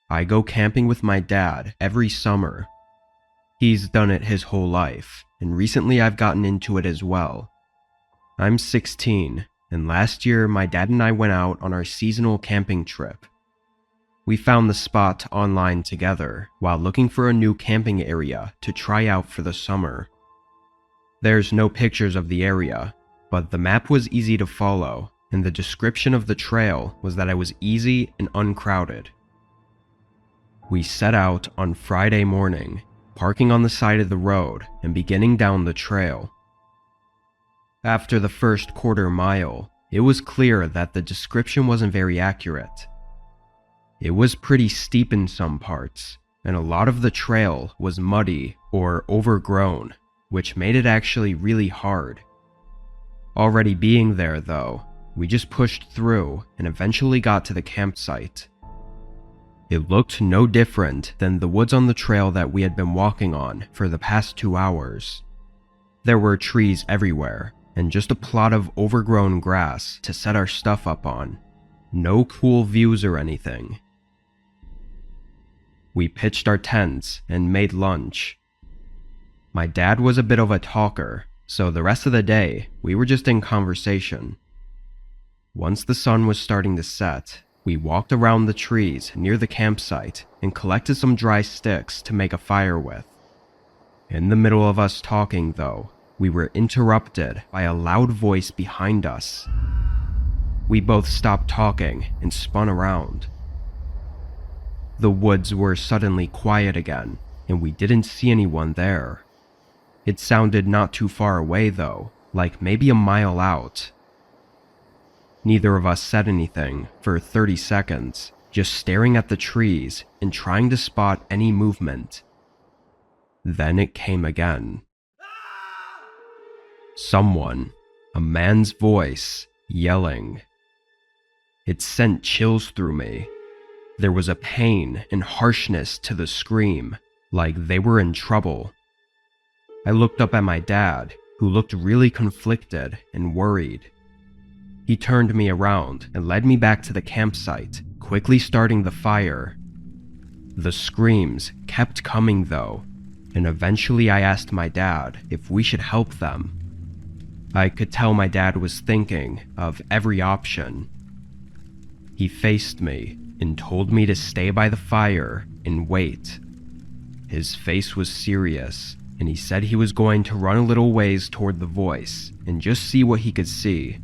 I go camping with my dad every summer. He's done it his whole life, and recently I've gotten into it as well. I'm 16, and last year my dad and I went out on our seasonal camping trip. We found the spot online together while looking for a new camping area to try out for the summer. There's no pictures of the area, but the map was easy to follow, and the description of the trail was that it was easy and uncrowded. We set out on Friday morning, parking on the side of the road and beginning down the trail. After the first quarter mile, it was clear that the description wasn't very accurate. It was pretty steep in some parts, and a lot of the trail was muddy or overgrown, which made it actually really hard. Already being there though, we just pushed through and eventually got to the campsite. It looked no different than the woods on the trail that we had been walking on for the past 2 hours. There were trees everywhere, and just a plot of overgrown grass to set our stuff up on. No cool views or anything. We pitched our tents and made lunch. My dad was a bit of a talker, so the rest of the day we were just in conversation. Once the sun was starting to set, we walked around the trees near the campsite and collected some dry sticks to make a fire with. In the middle of us talking though, we were interrupted by a loud voice behind us. We both stopped talking and spun around. The woods were suddenly quiet again, and we didn't see anyone there. It sounded not too far away though, like maybe a mile out. Neither of us said anything for 30 seconds, just staring at the trees and trying to spot any movement. Then it came again. Someone, a man's voice, yelling. It sent chills through me. There was a pain and harshness to the scream, like they were in trouble. I looked up at my dad, who looked really conflicted and worried. He turned me around and led me back to the campsite, quickly starting the fire. The screams kept coming though, and eventually I asked my dad if we should help them. I could tell my dad was thinking of every option. He faced me and told me to stay by the fire and wait. His face was serious, and he said he was going to run a little ways toward the voice and just see what he could see,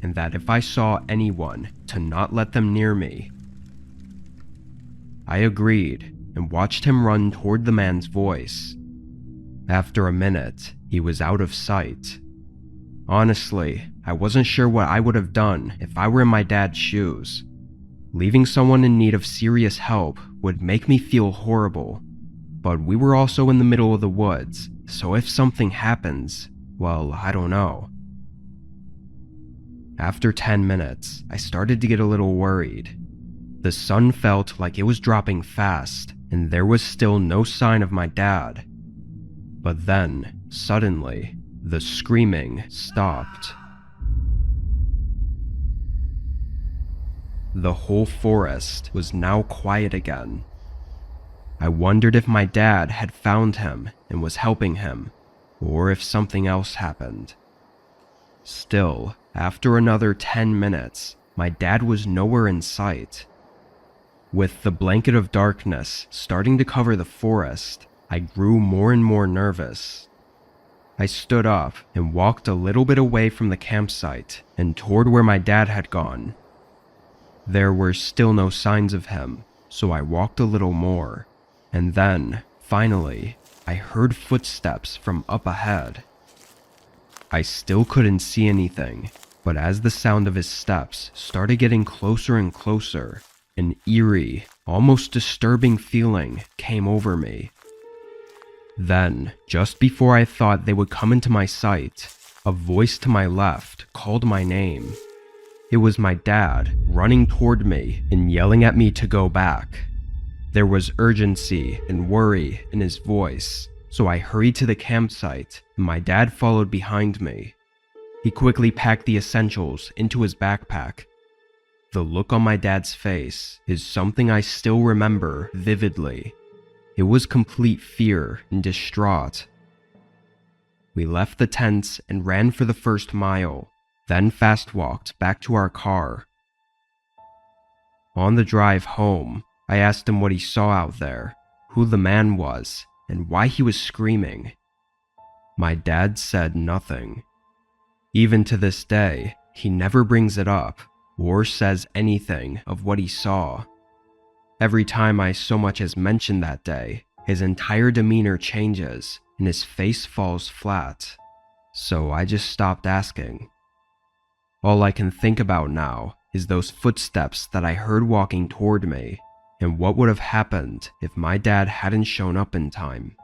and that if I saw anyone, to not let them near me. I agreed and watched him run toward the man's voice. After a minute, he was out of sight. Honestly, I wasn't sure what I would have done if I were in my dad's shoes. Leaving someone in need of serious help would make me feel horrible, but we were also in the middle of the woods, so if something happens, well, I don't know. After 10 minutes, I started to get a little worried. The sun felt like it was dropping fast, and there was still no sign of my dad. But then, suddenly, the screaming stopped. The whole forest was now quiet again. I wondered if my dad had found him and was helping him, or if something else happened. Still, after another 10 minutes, my dad was nowhere in sight. With the blanket of darkness starting to cover the forest, I grew more and more nervous. I stood up and walked a little bit away from the campsite and toward where my dad had gone. There were still no signs of him, so I walked a little more, and then, finally, I heard footsteps from up ahead. I still couldn't see anything, but as the sound of his steps started getting closer and closer, an eerie, almost disturbing feeling came over me. Then, just before I thought they would come into my sight, a voice to my left called my name. It was my dad, running toward me and yelling at me to go back. There was urgency and worry in his voice, so I hurried to the campsite, and my dad followed behind me. He quickly packed the essentials into his backpack. The look on my dad's face is something I still remember vividly. It was complete fear and distraught. We left the tents and ran for the first mile, then fast-walked back to our car. On the drive home, I asked him what he saw out there, who the man was, and why he was screaming. My dad said nothing. Even to this day, he never brings it up or says anything of what he saw. Every time I so much as mention that day, his entire demeanor changes and his face falls flat. So I just stopped asking. All I can think about now is those footsteps that I heard walking toward me, and what would have happened if my dad hadn't shown up in time.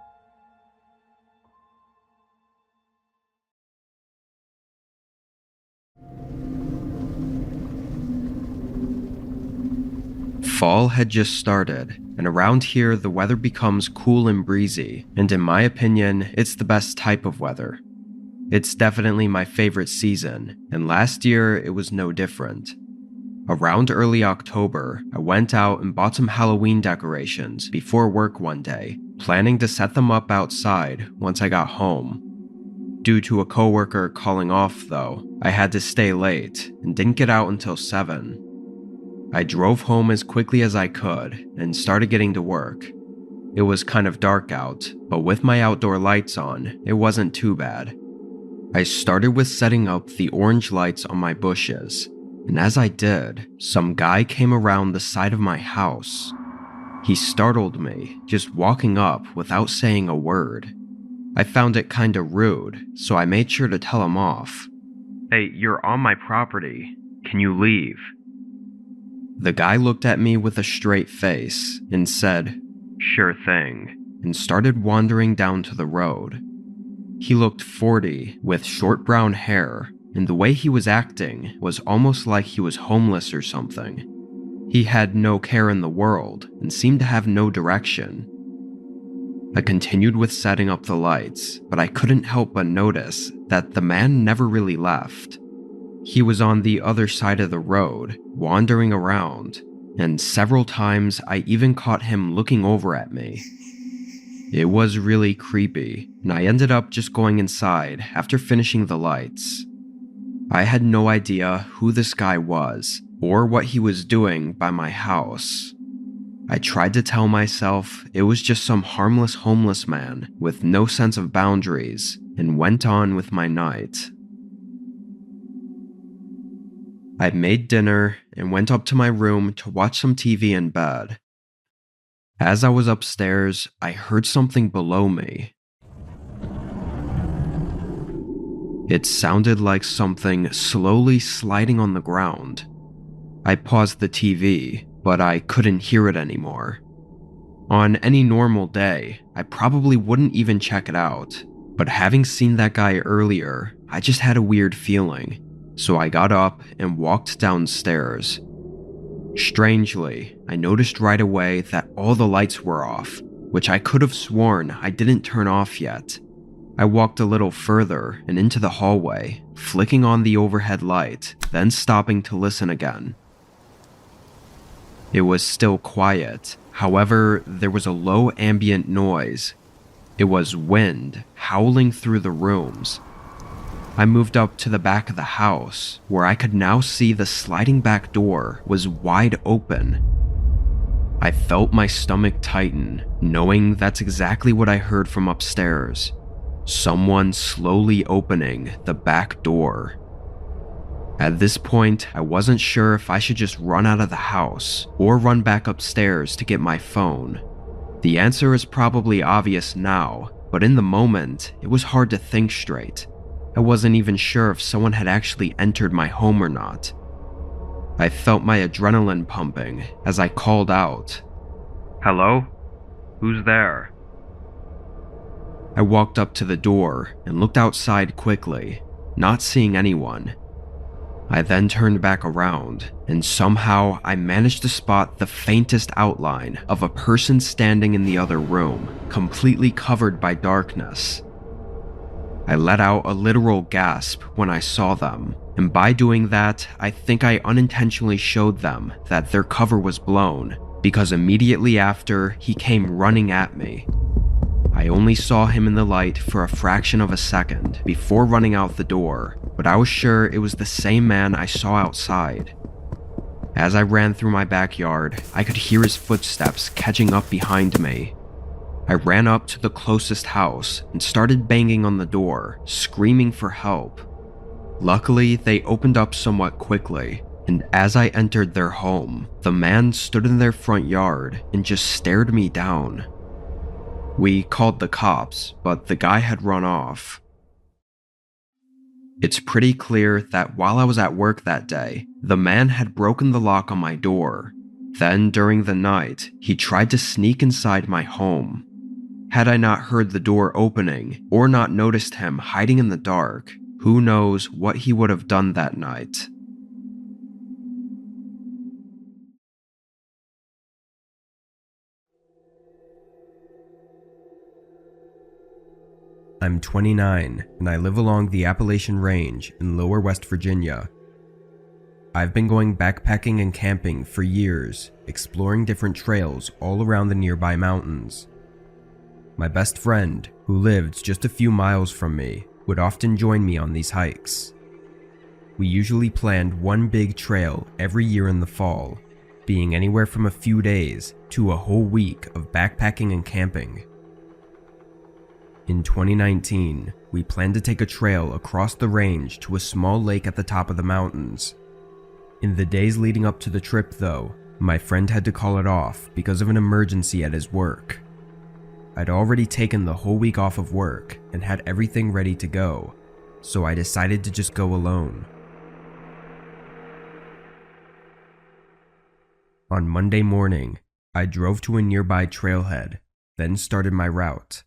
Fall had just started, and around here the weather becomes cool and breezy, and in my opinion, it's the best type of weather. It's definitely my favorite season, and last year it was no different. Around early October, I went out and bought some Halloween decorations before work one day, planning to set them up outside once I got home. Due to a coworker calling off though, I had to stay late and didn't get out until 7. I drove home as quickly as I could and started getting to work. It was kind of dark out, but with my outdoor lights on, it wasn't too bad. I started with setting up the orange lights on my bushes, and as I did, some guy came around the side of my house. He startled me, just walking up without saying a word. I found it kinda rude, so I made sure to tell him off. "Hey, you're on my property. Can you leave?" The guy looked at me with a straight face and said, "Sure thing," and started wandering down to the road. He looked 40 with short brown hair, and the way he was acting was almost like he was homeless or something. He had no care in the world and seemed to have no direction. I continued with setting up the lights, but I couldn't help but notice that the man never really left. He was on the other side of the road, wandering around, and several times I even caught him looking over at me. It was really creepy, and I ended up just going inside after finishing the lights. I had no idea who this guy was, or what he was doing by my house. I tried to tell myself it was just some harmless homeless man with no sense of boundaries, and went on with my night. I made dinner and went up to my room to watch some TV in bed. As I was upstairs, I heard something below me. It sounded like something slowly sliding on the ground. I paused the TV, but I couldn't hear it anymore. On any normal day, I probably wouldn't even check it out, but having seen that guy earlier, I just had a weird feeling. So I got up and walked downstairs. Strangely, I noticed right away that all the lights were off, which I could have sworn I didn't turn off yet. I walked a little further and into the hallway, flicking on the overhead light, then stopping to listen again. It was still quiet, however, there was a low ambient noise. It was wind howling through the rooms. I moved up to the back of the house, where I could now see the sliding back door was wide open. I felt my stomach tighten, knowing that's exactly what I heard from upstairs. Someone slowly opening the back door. At this point, I wasn't sure if I should just run out of the house or run back upstairs to get my phone. The answer is probably obvious now, but in the moment, it was hard to think straight. I wasn't even sure if someone had actually entered my home or not. I felt my adrenaline pumping as I called out, "Hello? Who's there?" I walked up to the door and looked outside quickly, not seeing anyone. I then turned back around, and somehow I managed to spot the faintest outline of a person standing in the other room, completely covered by darkness. I let out a literal gasp when I saw them, and by doing that, I think I unintentionally showed them that their cover was blown, because immediately after, he came running at me. I only saw him in the light for a fraction of a second before running out the door, but I was sure it was the same man I saw outside. As I ran through my backyard, I could hear his footsteps catching up behind me. I ran up to the closest house and started banging on the door, screaming for help. Luckily, they opened up somewhat quickly, and as I entered their home, the man stood in their front yard and just stared me down. We called the cops, but the guy had run off. It's pretty clear that while I was at work that day, the man had broken the lock on my door. Then, during the night, he tried to sneak inside my home. Had I not heard the door opening, or not noticed him hiding in the dark, who knows what he would have done that night. I'm 29, and I live along the Appalachian Range in lower West Virginia. I've been going backpacking and camping for years, exploring different trails all around the nearby mountains. My best friend, who lived just a few miles from me, would often join me on these hikes. We usually planned one big trail every year in the fall, being anywhere from a few days to a whole week of backpacking and camping. In 2019, we planned to take a trail across the range to a small lake at the top of the mountains. In the days leading up to the trip, though, my friend had to call it off because of an emergency at his work. I'd already taken the whole week off of work and had everything ready to go, so I decided to just go alone. On Monday morning, I drove to a nearby trailhead, then started my route.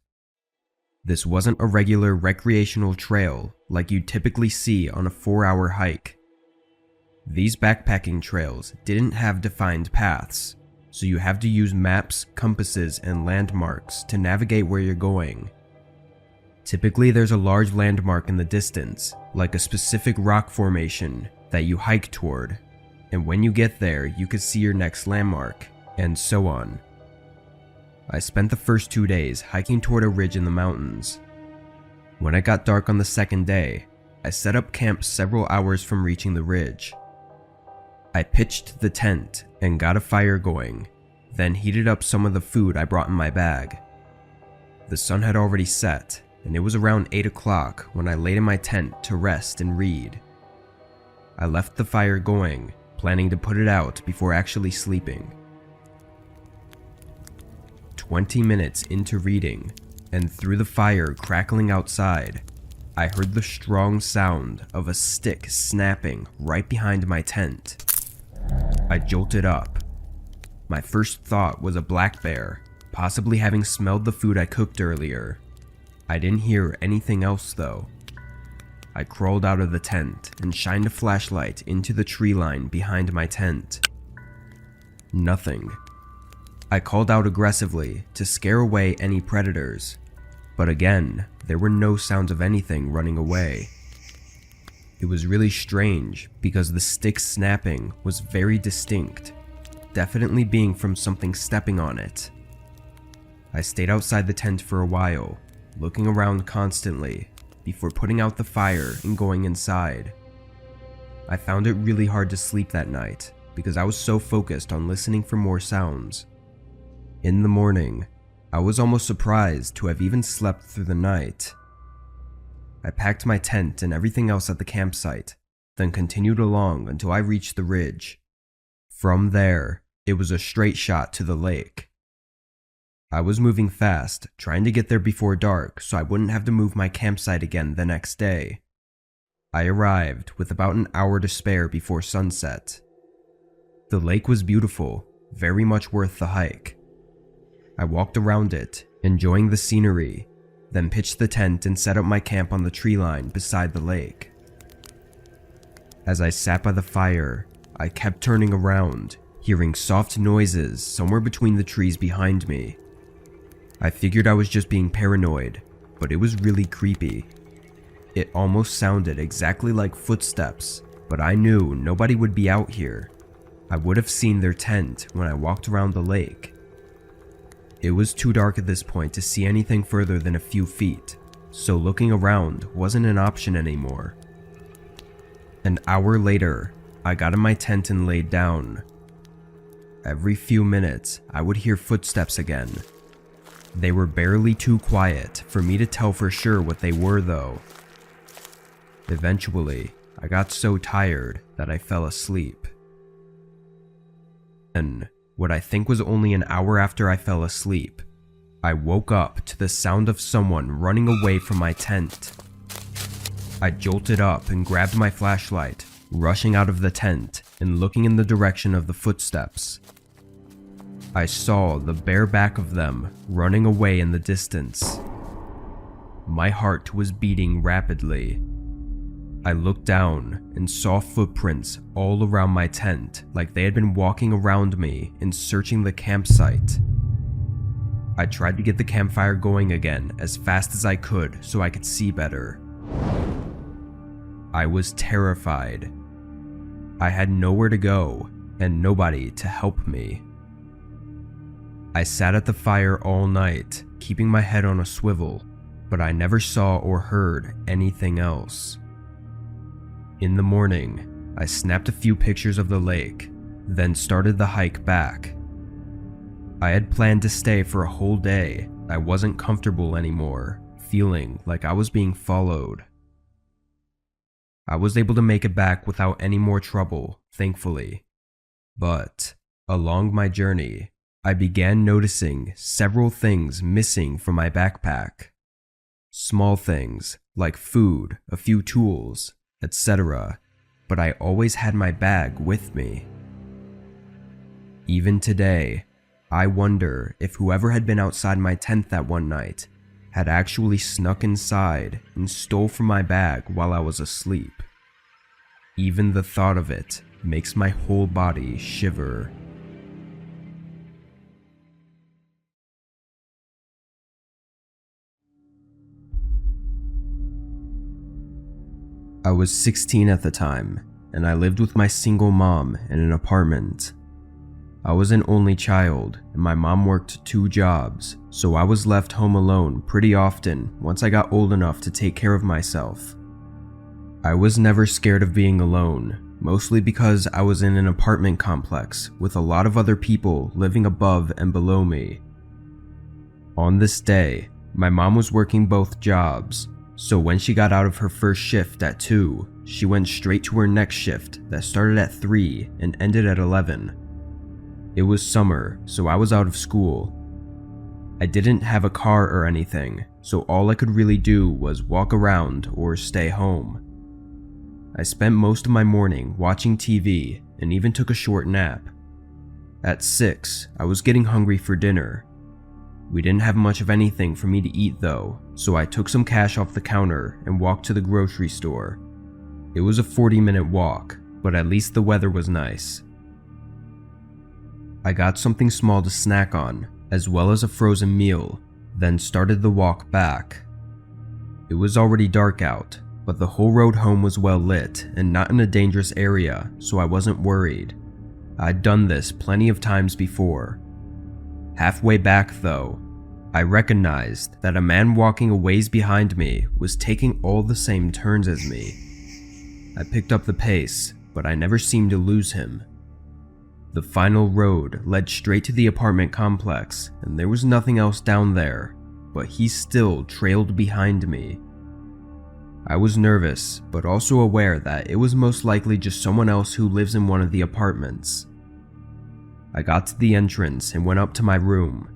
This wasn't a regular recreational trail like you'd typically see on a 4-hour hike. These backpacking trails didn't have defined paths, so you have to use maps, compasses, and landmarks to navigate where you're going. Typically, there's a large landmark in the distance, like a specific rock formation that you hike toward, and when you get there, you can see your next landmark, and so on. I spent the first 2 days hiking toward a ridge in the mountains. When it got dark on the second day, I set up camp several hours from reaching the ridge. I pitched the tent and got a fire going, then heated up some of the food I brought in my bag. The sun had already set, and it was around 8 o'clock when I laid in my tent to rest and read. I left the fire going, planning to put it out before actually sleeping. 20 minutes into reading, and through the fire crackling outside, I heard the strong sound of a stick snapping right behind my tent. I jolted up. My first thought was a black bear, possibly having smelled the food I cooked earlier. I didn't hear anything else though. I crawled out of the tent and shined a flashlight into the tree line behind my tent. Nothing. I called out aggressively to scare away any predators, but again, there were no sounds of anything running away. It was really strange because the stick snapping was very distinct, definitely being from something stepping on it. I stayed outside the tent for a while, looking around constantly before putting out the fire and going inside. I found it really hard to sleep that night because I was so focused on listening for more sounds. In the morning, I was almost surprised to have even slept through the night. I packed my tent and everything else at the campsite, then continued along until I reached the ridge. From there, it was a straight shot to the lake. I was moving fast, trying to get there before dark so I wouldn't have to move my campsite again the next day. I arrived with about an hour to spare before sunset. The lake was beautiful, very much worth the hike. I walked around it, enjoying the scenery, then pitched the tent and set up my camp on the tree line beside the lake. As I sat by the fire, I kept turning around, hearing soft noises somewhere between the trees behind me. I figured I was just being paranoid, but it was really creepy. It almost sounded exactly like footsteps, but I knew nobody would be out here. I would have seen their tent when I walked around the lake. It was too dark at this point to see anything further than a few feet, so looking around wasn't an option anymore. An hour later, I got in my tent and laid down. Every few minutes, I would hear footsteps again. They were barely too quiet for me to tell for sure what they were though. Eventually, I got so tired that I fell asleep. And what I think was only an hour after I fell asleep, I woke up to the sound of someone running away from my tent. I jolted up and grabbed my flashlight, rushing out of the tent and looking in the direction of the footsteps. I saw the bare back of them running away in the distance. My heart was beating rapidly. I looked down and saw footprints all around my tent, like they had been walking around me and searching the campsite. I tried to get the campfire going again as fast as I could so I could see better. I was terrified. I had nowhere to go and nobody to help me. I sat at the fire all night, keeping my head on a swivel, but I never saw or heard anything else. In the morning, I snapped a few pictures of the lake, then started the hike back. I had planned to stay for a whole day. I wasn't comfortable anymore, feeling like I was being followed. I was able to make it back without any more trouble, thankfully. But, along my journey, I began noticing several things missing from my backpack. Small things, like food, a few tools, etc., but I always had my bag with me. Even today, I wonder if whoever had been outside my tent that one night had actually snuck inside and stole from my bag while I was asleep. Even the thought of it makes my whole body shiver. I was 16 at the time, and I lived with my single mom in an apartment. I was an only child, and my mom worked 2 jobs, so I was left home alone pretty often once I got old enough to take care of myself. I was never scared of being alone, mostly because I was in an apartment complex with a lot of other people living above and below me. On this day, my mom was working both jobs, so when she got out of her first shift at 2, she went straight to her next shift that started at 3 and ended at 11. It was summer, so I was out of school. I didn't have a car or anything, so all I could really do was walk around or stay home. I spent most of my morning watching TV and even took a short nap. At 6, I was getting hungry for dinner. We didn't have much of anything for me to eat though, so I took some cash off the counter and walked to the grocery store. It was a 40-minute walk, but at least the weather was nice. I got something small to snack on, as well as a frozen meal, then started the walk back. It was already dark out, but the whole road home was well lit and not in a dangerous area, so I wasn't worried. I'd done this plenty of times before. Halfway back though, I recognized that a man walking a ways behind me was taking all the same turns as me. I picked up the pace, but I never seemed to lose him. The final road led straight to the apartment complex, and there was nothing else down there, but he still trailed behind me. I was nervous, but also aware that it was most likely just someone else who lives in one of the apartments. I got to the entrance and went up to my room.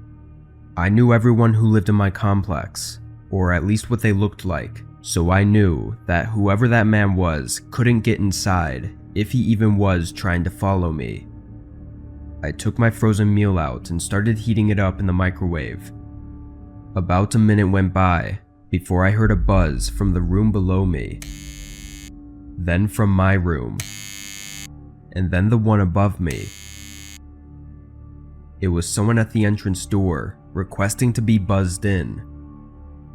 I knew everyone who lived in my complex, or at least what they looked like, so I knew that whoever that man was couldn't get inside if he even was trying to follow me. I took my frozen meal out and started heating it up in the microwave. About a minute went by before I heard a buzz from the room below me, then from my room, and then the one above me. It was someone at the entrance door requesting to be buzzed in.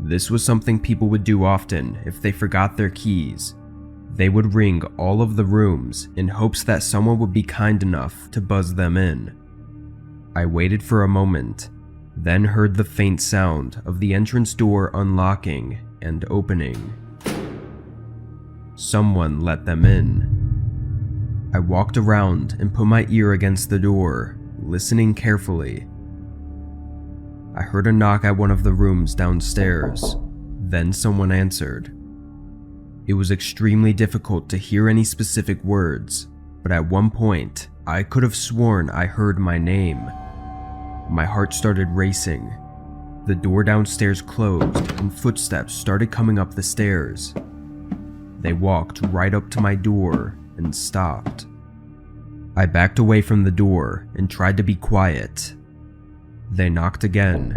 This was something people would do often if they forgot their keys. They would ring all of the rooms in hopes that someone would be kind enough to buzz them in. I waited for a moment, then heard the faint sound of the entrance door unlocking and opening. Someone let them in. I walked around and put my ear against the door, listening carefully. I heard a knock at one of the rooms downstairs, then someone answered. It was extremely difficult to hear any specific words, but at one point, I could have sworn I heard my name. My heart started racing. The door downstairs closed and footsteps started coming up the stairs. They walked right up to my door and stopped. I backed away from the door and tried to be quiet. They knocked again.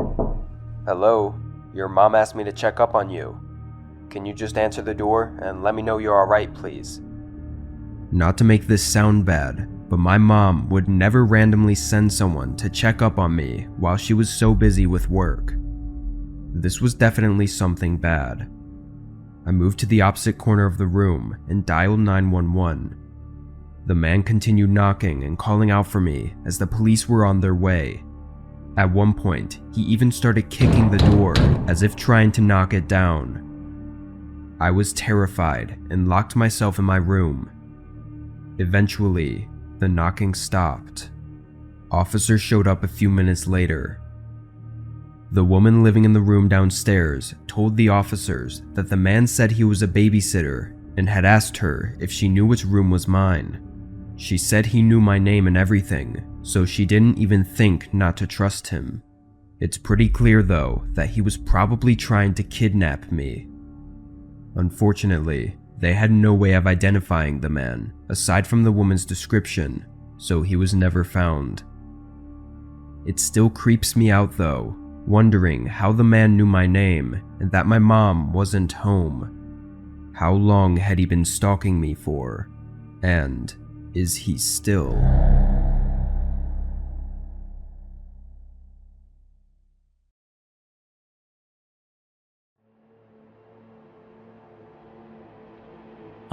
"Hello, your mom asked me to check up on you. Can you just answer the door and let me know you're alright, please?" Not to make this sound bad, but my mom would never randomly send someone to check up on me while she was so busy with work. This was definitely something bad. I moved to the opposite corner of the room and dialed 911. The man continued knocking and calling out for me as the police were on their way. At one point, he even started kicking the door as if trying to knock it down. I was terrified and locked myself in my room. Eventually, the knocking stopped. Officers showed up a few minutes later. The woman living in the room downstairs told the officers that the man said he was a babysitter and had asked her if she knew which room was mine. She said he knew my name and everything, so she didn't even think not to trust him. It's pretty clear though that he was probably trying to kidnap me. Unfortunately, they had no way of identifying the man aside from the woman's description, so he was never found. It still creeps me out though, wondering how the man knew my name and that my mom wasn't home. How long had he been stalking me for? And is he still?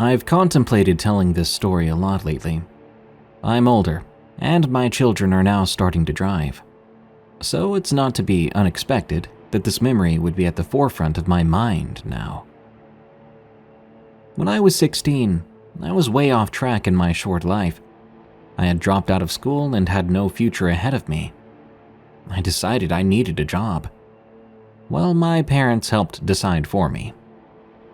I've contemplated telling this story a lot lately. I'm older, and my children are now starting to drive. So it's not to be unexpected that this memory would be at the forefront of my mind now. When I was 16, I was way off track in my short life. I had dropped out of school and had no future ahead of me. I decided I needed a job. Well, my parents helped decide for me.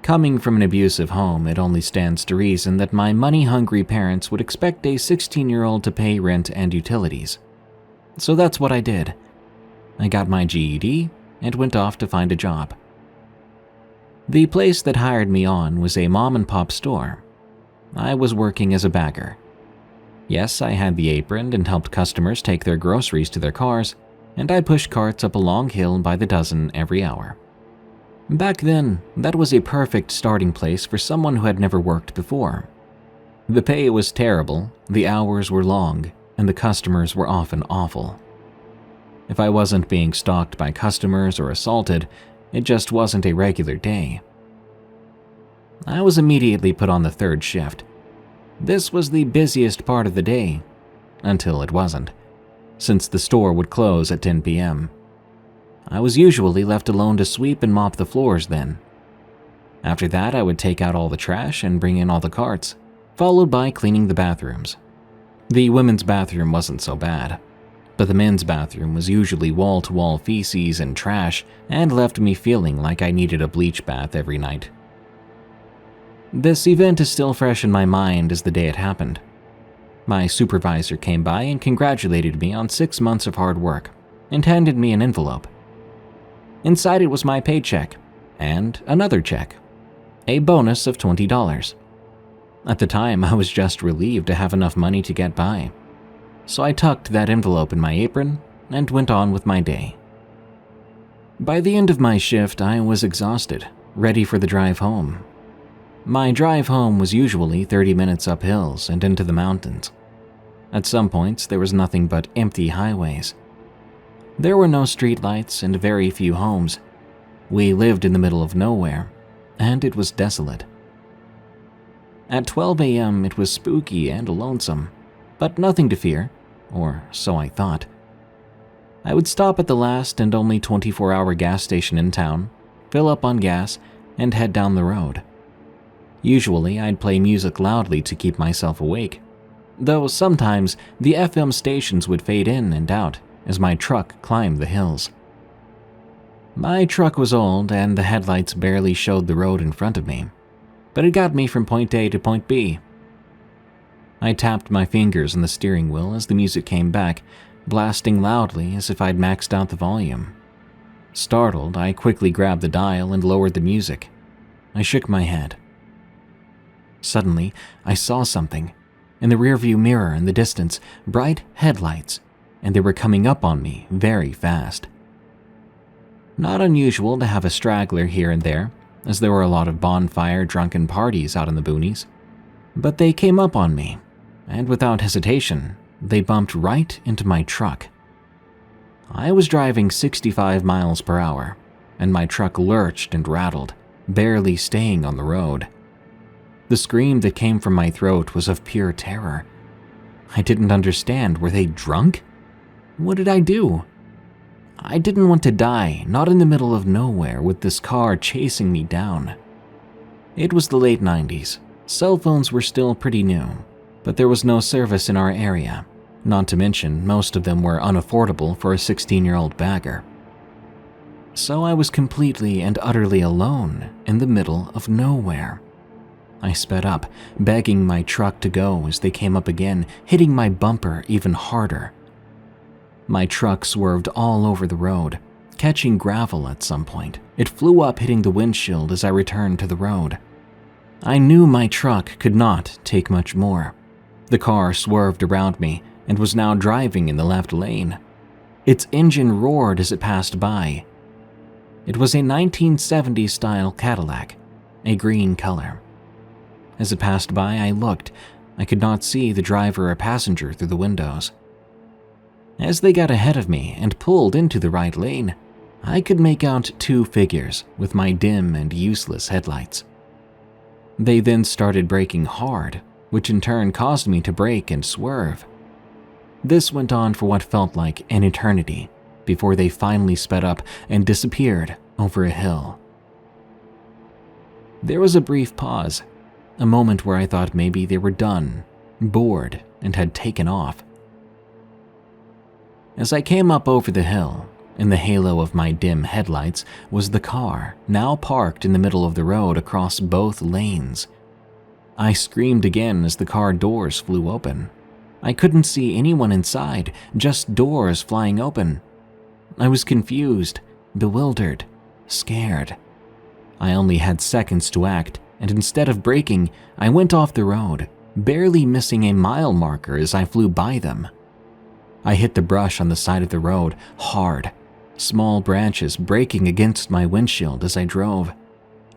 Coming from an abusive home, it only stands to reason that my money-hungry parents would expect a 16-year-old to pay rent and utilities. So that's what I did. I got my GED and went off to find a job. The place that hired me on was a mom-and-pop store. I was working as a bagger. Yes, I had the apron and helped customers take their groceries to their cars, and I pushed carts up a long hill by the dozen every hour. Back then, that was a perfect starting place for someone who had never worked before. The pay was terrible, the hours were long, and the customers were often awful. If I wasn't being stalked by customers or assaulted, it just wasn't a regular day. I was immediately put on the third shift. This was the busiest part of the day, until it wasn't, since the store would close at 10 p.m. I was usually left alone to sweep and mop the floors then. After that, I would take out all the trash and bring in all the carts, followed by cleaning the bathrooms. The women's bathroom wasn't so bad, but the men's bathroom was usually wall-to-wall feces and trash and left me feeling like I needed a bleach bath every night. This event is still fresh in my mind as the day it happened. My supervisor came by and congratulated me on 6 months of hard work and handed me an envelope. Inside it was my paycheck and another check, a bonus of $20. At the time, I was just relieved to have enough money to get by, so I tucked that envelope in my apron and went on with my day. By the end of my shift, I was exhausted, ready for the drive home. My drive home was usually 30 minutes up hills and into the mountains. At some points, there was nothing but empty highways. There were no streetlights and very few homes. We lived in the middle of nowhere, and it was desolate. At 12 a.m. it was spooky and lonesome, but nothing to fear, or so I thought. I would stop at the last and only 24-hour gas station in town, fill up on gas, and head down the road. Usually, I'd play music loudly to keep myself awake, though sometimes the FM stations would fade in and out as my truck climbed the hills. My truck was old and the headlights barely showed the road in front of me, but it got me from point A to point B. I tapped my fingers on the steering wheel as the music came back, blasting loudly as if I'd maxed out the volume. Startled, I quickly grabbed the dial and lowered the music. I shook my head. Suddenly, I saw something. In the rearview mirror in the distance, bright headlights, and they were coming up on me very fast. Not unusual to have a straggler here and there, as there were a lot of bonfire drunken parties out in the boonies. But they came up on me, and without hesitation, they bumped right into my truck. I was driving 65 miles per hour, and my truck lurched and rattled, barely staying on the road. The scream that came from my throat was of pure terror. I didn't understand. Were they drunk? What did I do? I didn't want to die, not in the middle of nowhere with this car chasing me down. It was the late 90s. Cell phones were still pretty new, but there was no service in our area. Not to mention, most of them were unaffordable for a 16-year-old bagger. So I was completely and utterly alone in the middle of nowhere. I sped up, begging my truck to go as they came up again, hitting my bumper even harder. My truck swerved all over the road, catching gravel at some point. It flew up, hitting the windshield as I returned to the road. I knew my truck could not take much more. The car swerved around me and was now driving in the left lane. Its engine roared as it passed by. It was a 1970s-style Cadillac, a green color. As it passed by, I looked. I could not see the driver or passenger through the windows. As they got ahead of me and pulled into the right lane, I could make out two figures with my dim and useless headlights. They then started braking hard, which in turn caused me to brake and swerve. This went on for what felt like an eternity before they finally sped up and disappeared over a hill. There was a brief pause, a moment where I thought maybe they were done, bored, and had taken off. As I came up over the hill, in the halo of my dim headlights was the car, now parked in the middle of the road across both lanes. I screamed again as the car doors flew open. I couldn't see anyone inside, just doors flying open. I was confused, bewildered, scared. I only had seconds to act, and instead of braking, I went off the road, barely missing a mile marker as I flew by them. I hit the brush on the side of the road hard, small branches breaking against my windshield as I drove.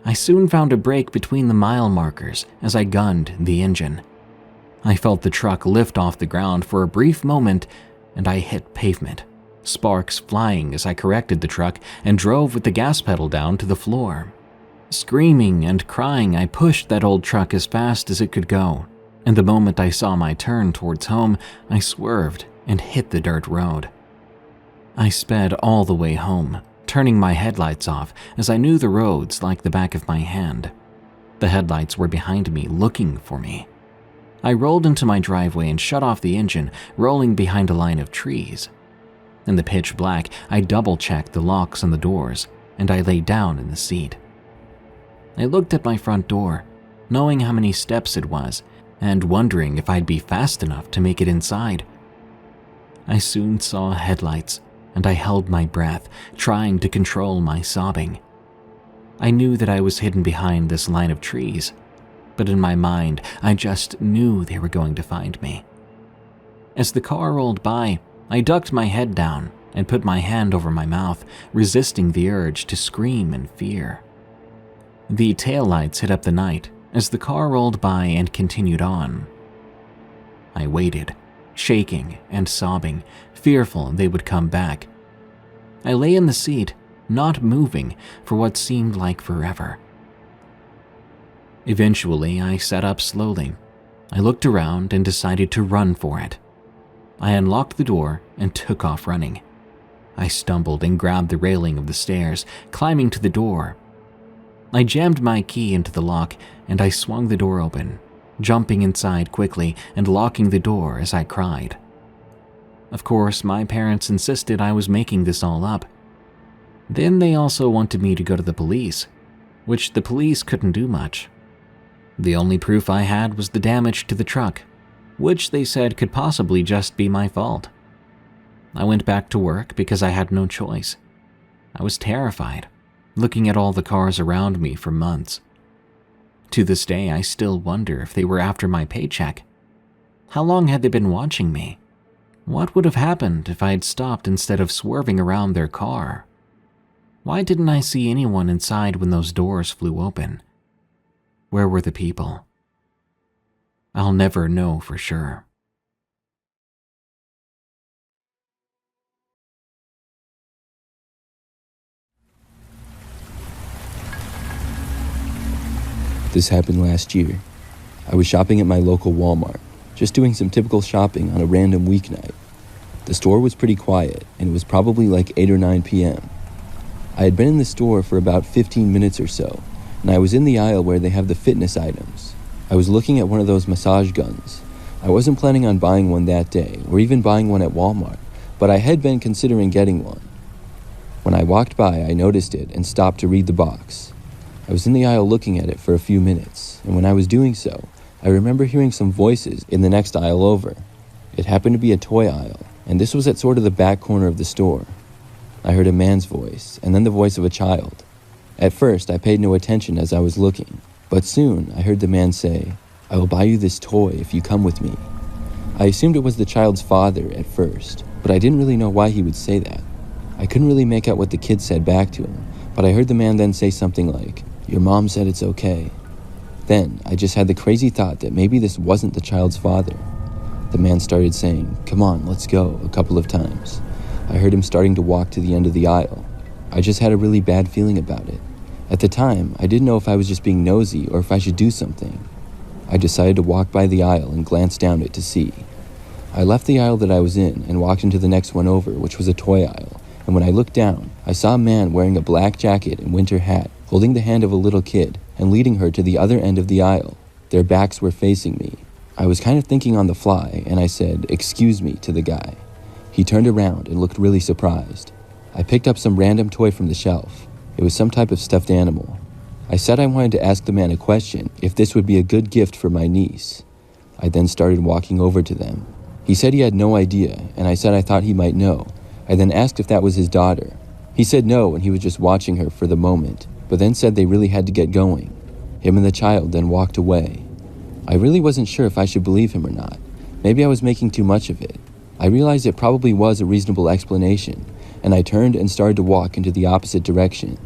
I soon found a break between the mile markers as I gunned the engine. I felt the truck lift off the ground for a brief moment, and I hit pavement, sparks flying as I corrected the truck and drove with the gas pedal down to the floor. Screaming and crying, I pushed that old truck as fast as it could go, and the moment I saw my turn towards home, I swerved and hit the dirt road. I sped all the way home, turning my headlights off as I knew the roads like the back of my hand. The headlights were behind me, looking for me. I rolled into my driveway and shut off the engine, rolling behind a line of trees. In the pitch black, I double-checked the locks on the doors, and I lay down in the seat. I looked at my front door, knowing how many steps it was, and wondering if I'd be fast enough to make it inside. I soon saw headlights, and I held my breath, trying to control my sobbing. I knew that I was hidden behind this line of trees, but in my mind, I just knew they were going to find me. As the car rolled by, I ducked my head down and put my hand over my mouth, resisting the urge to scream in fear. The taillights hit up the night as the car rolled by and continued on. I waited, shaking and sobbing, fearful they would come back. I lay in the seat, not moving for what seemed like forever. Eventually, I sat up slowly. I looked around and decided to run for it. I unlocked the door and took off running. I stumbled and grabbed the railing of the stairs, climbing to the door. I jammed my key into the lock and I swung the door open, jumping inside quickly and locking the door as I cried. Of course, my parents insisted I was making this all up. Then they also wanted me to go to the police, which the police couldn't do much. The only proof I had was the damage to the truck, which they said could possibly just be my fault. I went back to work because I had no choice. I was terrified, looking at all the cars around me for months. To this day, I still wonder if they were after my paycheck. How long had they been watching me? What would have happened if I had stopped instead of swerving around their car? Why didn't I see anyone inside when those doors flew open? Where were the people? I'll never know for sure. This happened last year. I was shopping at my local Walmart, just doing some typical shopping on a random weeknight. The store was pretty quiet, and it was probably like 8 or 9 p.m. I had been in the store for about 15 minutes or so, and I was in the aisle where they have the fitness items. I was looking at one of those massage guns. I wasn't planning on buying one that day, or even buying one at Walmart, but I had been considering getting one. When I walked by, I noticed it and stopped to read the box. I was in the aisle looking at it for a few minutes, and when I was doing so, I remember hearing some voices in the next aisle over. It happened to be a toy aisle, and this was at sort of the back corner of the store. I heard a man's voice, and then the voice of a child. At first, I paid no attention as I was looking, but soon I heard the man say, "I will buy you this toy if you come with me." I assumed it was the child's father at first, but I didn't really know why he would say that. I couldn't really make out what the kid said back to him, but I heard the man then say something like, "Your mom said it's okay." Then, I just had the crazy thought that maybe this wasn't the child's father. The man started saying, "Come on, let's go," a couple of times. I heard him starting to walk to the end of the aisle. I just had a really bad feeling about it. At the time, I didn't know if I was just being nosy or if I should do something. I decided to walk by the aisle and glance down it to see. I left the aisle that I was in and walked into the next one over, which was a toy aisle. And when I looked down, I saw a man wearing a black jacket and winter hat, holding the hand of a little kid and leading her to the other end of the aisle. Their backs were facing me. I was kind of thinking on the fly, and I said, "Excuse me," to the guy. He turned around and looked really surprised. I picked up some random toy from the shelf. It was some type of stuffed animal. I said I wanted to ask the man a question, if this would be a good gift for my niece. I then started walking over to them. He said he had no idea, and I said I thought he might know. I then asked if that was his daughter. He said no, and he was just watching her for the moment, but then said they really had to get going. Him and the child then walked away. I really wasn't sure if I should believe him or not. Maybe I was making too much of it. I realized it probably was a reasonable explanation, and I turned and started to walk into the opposite direction.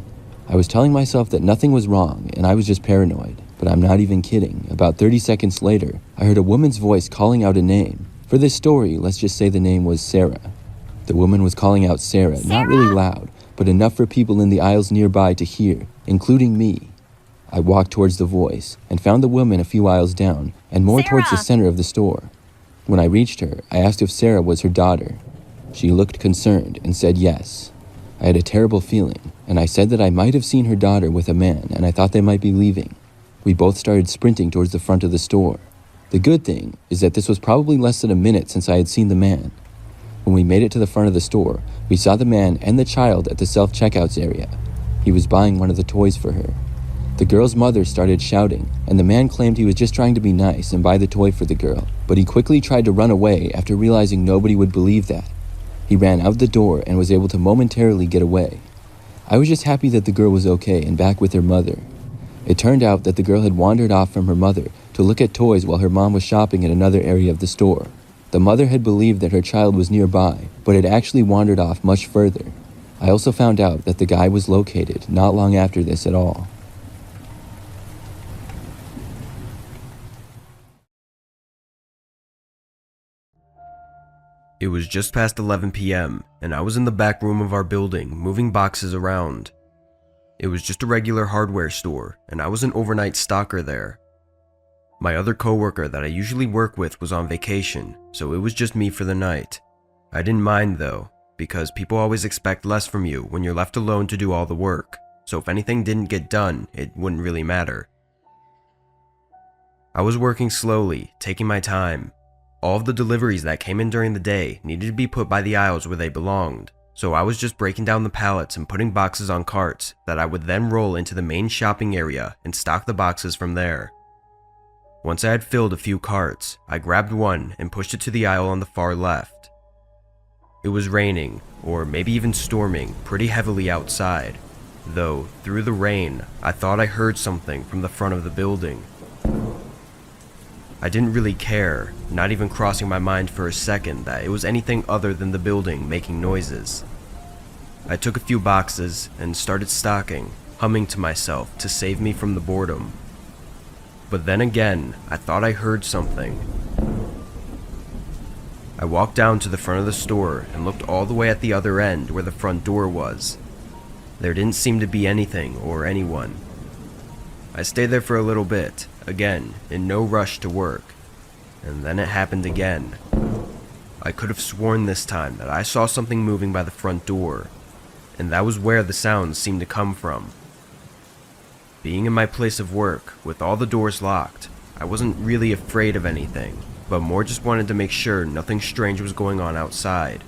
I was telling myself that nothing was wrong, and I was just paranoid, but I'm not even kidding. About 30 seconds later, I heard a woman's voice calling out a name. For this story, let's just say the name was Sarah. The woman was calling out Sarah, not really loud, but enough for people in the aisles nearby to hear, including me. I walked towards the voice and found the woman a few aisles down and more towards the center of the store. When I reached her, I asked if Sarah was her daughter. She looked concerned and said yes. I had a terrible feeling, and I said that I might have seen her daughter with a man and I thought they might be leaving. We both started sprinting towards the front of the store. The good thing is that this was probably less than a minute since I had seen the man. When we made it to the front of the store, we saw the man and the child at the self-checkouts area. He was buying one of the toys for her. The girl's mother started shouting, and the man claimed he was just trying to be nice and buy the toy for the girl, but he quickly tried to run away after realizing nobody would believe that. He ran out the door and was able to momentarily get away. I was just happy that the girl was okay and back with her mother. It turned out that the girl had wandered off from her mother to look at toys while her mom was shopping in another area of the store. The mother had believed that her child was nearby, but had actually wandered off much further. I also found out that the guy was located not long after this at all. It was just past 11 p.m., and I was in the back room of our building moving boxes around. It was just a regular hardware store, and I was an overnight stalker there. My other coworker that I usually work with was on vacation, so it was just me for the night. I didn't mind though, because people always expect less from you when you're left alone to do all the work, so if anything didn't get done, it wouldn't really matter. I was working slowly, taking my time. All of the deliveries that came in during the day needed to be put by the aisles where they belonged, so I was just breaking down the pallets and putting boxes on carts that I would then roll into the main shopping area and stock the boxes from there. Once I had filled a few carts, I grabbed one and pushed it to the aisle on the far left. It was raining, or maybe even storming, pretty heavily outside, though through the rain, I thought I heard something from the front of the building. I didn't really care, not even crossing my mind for a second that it was anything other than the building making noises. I took a few boxes and started stocking, humming to myself to save me from the boredom. But then again, I thought I heard something. I walked down to the front of the store and looked all the way at the other end where the front door was. There didn't seem to be anything or anyone. I stayed there for a little bit, again, in no rush to work, and then it happened again. I could have sworn this time that I saw something moving by the front door, and that was where the sounds seemed to come from. Being in my place of work, with all the doors locked, I wasn't really afraid of anything, but more just wanted to make sure nothing strange was going on outside.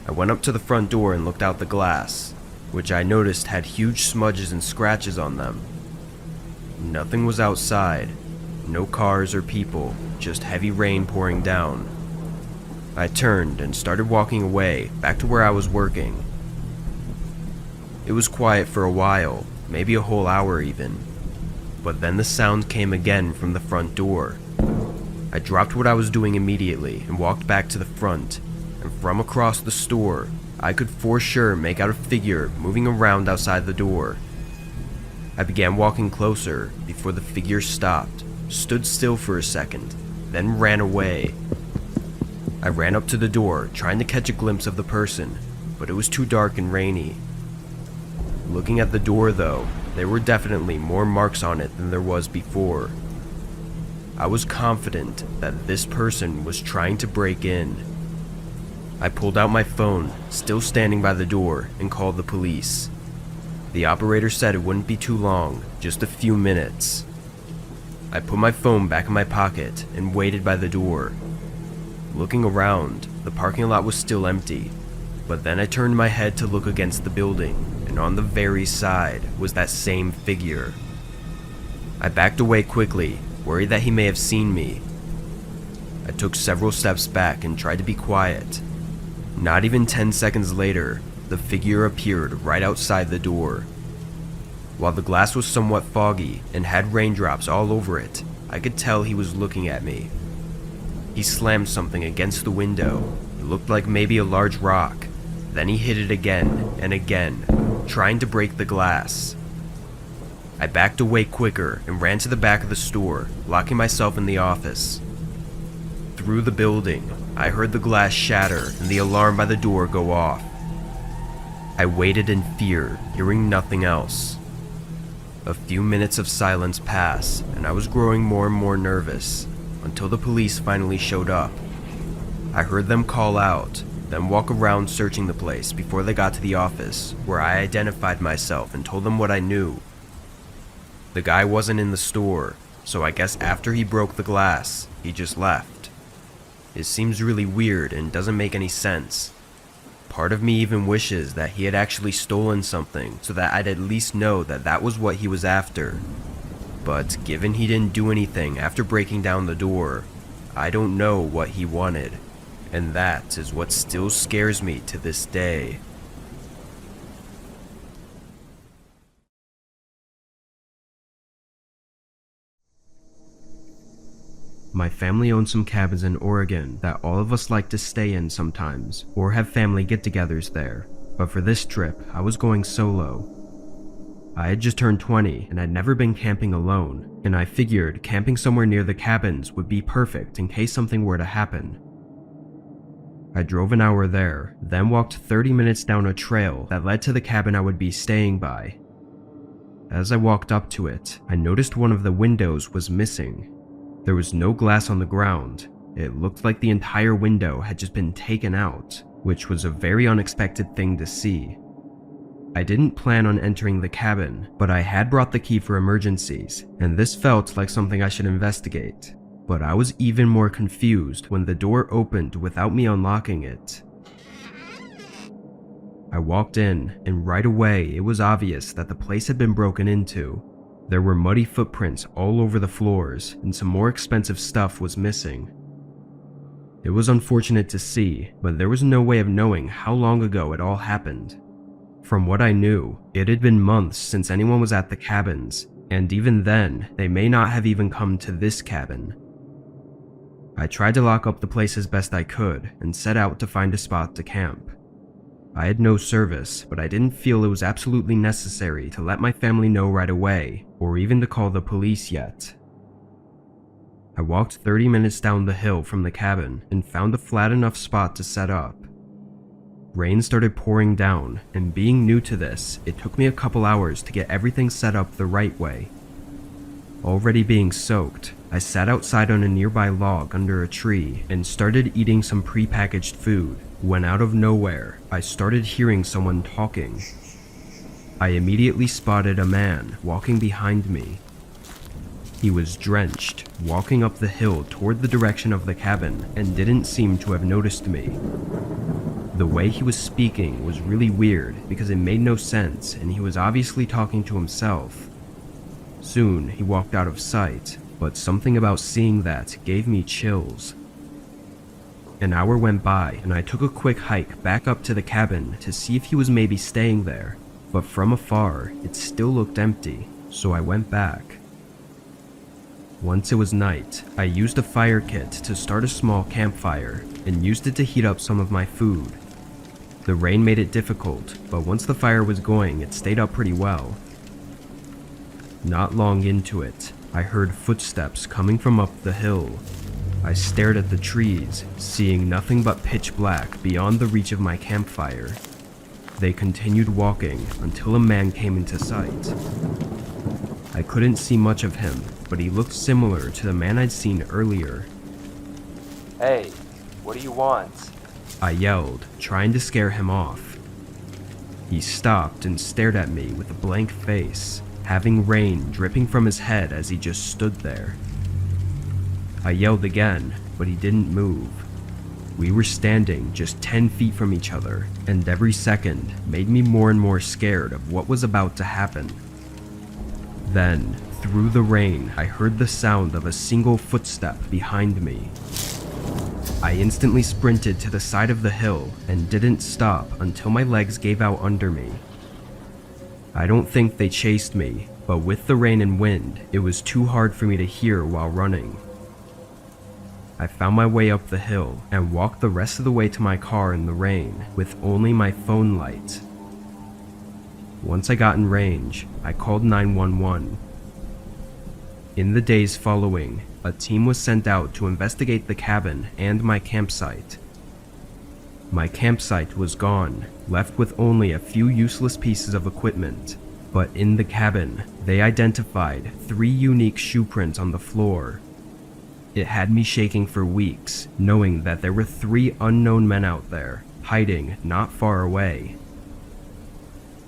I went up to the front door and looked out the glass, which I noticed had huge smudges and scratches on them. Nothing was outside, no cars or people, just heavy rain pouring down. I turned and started walking away, back to where I was working. It was quiet for a while, maybe a whole hour even, but then the sound came again from the front door. I dropped what I was doing immediately and walked back to the front, and from across the store, I could for sure make out a figure moving around outside the door. I began walking closer before the figure stopped, stood still for a second, then ran away. I ran up to the door, trying to catch a glimpse of the person, but it was too dark and rainy. Looking at the door though, there were definitely more marks on it than there was before. I was confident that this person was trying to break in. I pulled out my phone, still standing by the door, and called the police. The operator said it wouldn't be too long, just a few minutes. I put my phone back in my pocket and waited by the door. Looking around, the parking lot was still empty, but then I turned my head to look against the building, and on the very side was that same figure. I backed away quickly, worried that he may have seen me. I took several steps back and tried to be quiet. Not even 10 seconds later, the figure appeared right outside the door. While the glass was somewhat foggy and had raindrops all over it, I could tell he was looking at me. He slammed something against the window. It looked like maybe a large rock. Then he hit it again and again, trying to break the glass. I backed away quicker and ran to the back of the store, locking myself in the office. Through the building, I heard the glass shatter and the alarm by the door go off. I waited in fear, hearing nothing else. A few minutes of silence passed, and I was growing more and more nervous, until the police finally showed up. I heard them call out, then walk around searching the place before they got to the office, where I identified myself and told them what I knew. The guy wasn't in the store, so I guess after he broke the glass, he just left. It seems really weird and doesn't make any sense. Part of me even wishes that he had actually stolen something so that I'd at least know that that was what he was after. But given he didn't do anything after breaking down the door, I don't know what he wanted, and that is what still scares me to this day. My family owns some cabins in Oregon that all of us like to stay in sometimes, or have family get-togethers there, but for this trip, I was going solo. I had just turned 20 and I'd never been camping alone, and I figured camping somewhere near the cabins would be perfect in case something were to happen. I drove an hour there, then walked 30 minutes down a trail that led to the cabin I would be staying by. As I walked up to it, I noticed one of the windows was missing. There was no glass on the ground. It looked like the entire window had just been taken out, which was a very unexpected thing to see. I didn't plan on entering the cabin, but I had brought the key for emergencies, and this felt like something I should investigate. But I was even more confused when the door opened without me unlocking it. I walked in, and right away it was obvious that the place had been broken into. There were muddy footprints all over the floors, and some more expensive stuff was missing. It was unfortunate to see, but there was no way of knowing how long ago it all happened. From what I knew, it had been months since anyone was at the cabins, and even then, they may not have even come to this cabin. I tried to lock up the place as best I could and set out to find a spot to camp. I had no service, but I didn't feel it was absolutely necessary to let my family know right away, or even to call the police yet. I walked 30 minutes down the hill from the cabin and found a flat enough spot to set up. Rain started pouring down, and being new to this, it took me a couple hours to get everything set up the right way. Already being soaked, I sat outside on a nearby log under a tree and started eating some prepackaged food, when out of nowhere, I started hearing someone talking. I immediately spotted a man walking behind me. He was drenched, walking up the hill toward the direction of the cabin, and didn't seem to have noticed me. The way he was speaking was really weird because it made no sense, and he was obviously talking to himself. Soon, he walked out of sight, but something about seeing that gave me chills. An hour went by, and I took a quick hike back up to the cabin to see if he was maybe staying there, but from afar, it still looked empty, so I went back. Once it was night, I used a fire kit to start a small campfire and used it to heat up some of my food. The rain made it difficult, but once the fire was going, it stayed up pretty well. Not long into it, I heard footsteps coming from up the hill. I stared at the trees, seeing nothing but pitch black beyond the reach of my campfire. They continued walking until a man came into sight. I couldn't see much of him, but he looked similar to the man I'd seen earlier. "Hey, what do you want?" I yelled, trying to scare him off. He stopped and stared at me with a blank face, having rain dripping from his head as he just stood there. I yelled again, but he didn't move. We were standing just 10 feet from each other, and every second made me more and more scared of what was about to happen. Then, through the rain, I heard the sound of a single footstep behind me. I instantly sprinted to the side of the hill and didn't stop until my legs gave out under me. I don't think they chased me, but with the rain and wind, it was too hard for me to hear while running. I found my way up the hill and walked the rest of the way to my car in the rain with only my phone light. Once I got in range, I called 911. In the days following, a team was sent out to investigate the cabin and my campsite. My campsite was gone, left with only a few useless pieces of equipment, but in the cabin, they identified 3 unique shoe prints on the floor. It had me shaking for weeks, knowing that there were 3 unknown men out there, hiding not far away.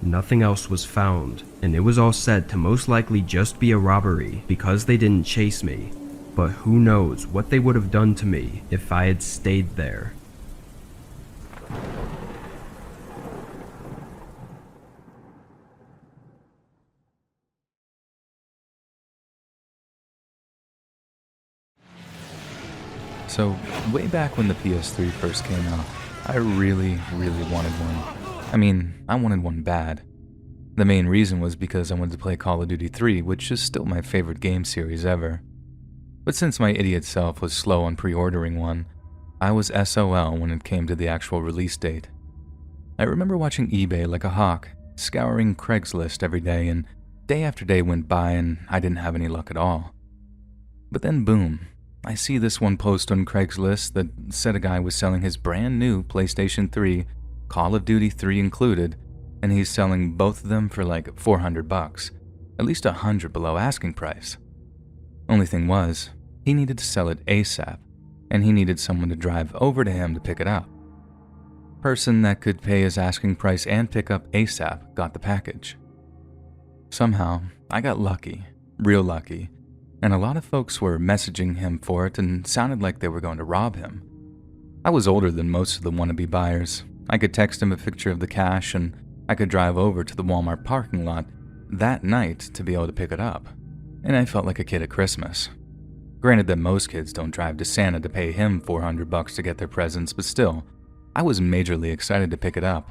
Nothing else was found, and it was all said to most likely just be a robbery because they didn't chase me, but who knows what they would have done to me if I had stayed there. So, way back when the PS3 first came out, I really wanted one. I mean, I wanted one bad. The main reason was because I wanted to play Call of Duty 3, which is still my favorite game series ever. But since my idiot self was slow on pre-ordering one, I was SOL when it came to the actual release date. I remember watching eBay like a hawk, scouring Craigslist every day, and day after day went by and I didn't have any luck at all. But then boom, I see this one post on Craigslist that said a guy was selling his brand new PlayStation 3, Call of Duty 3 included, and he's selling both of them for like $400, at least $100 below asking price. Only thing was, he needed to sell it ASAP, and he needed someone to drive over to him to pick it up. Person that could pay his asking price and pick up ASAP got the package. Somehow, I got lucky, real lucky, and a lot of folks were messaging him for it and sounded like they were going to rob him. I was older than most of the wannabe buyers. I could text him a picture of the cash and I could drive over to the Walmart parking lot that night to be able to pick it up. And I felt like a kid at Christmas. Granted that most kids don't drive to Santa to pay him $400 to get their presents, but still, I was majorly excited to pick it up.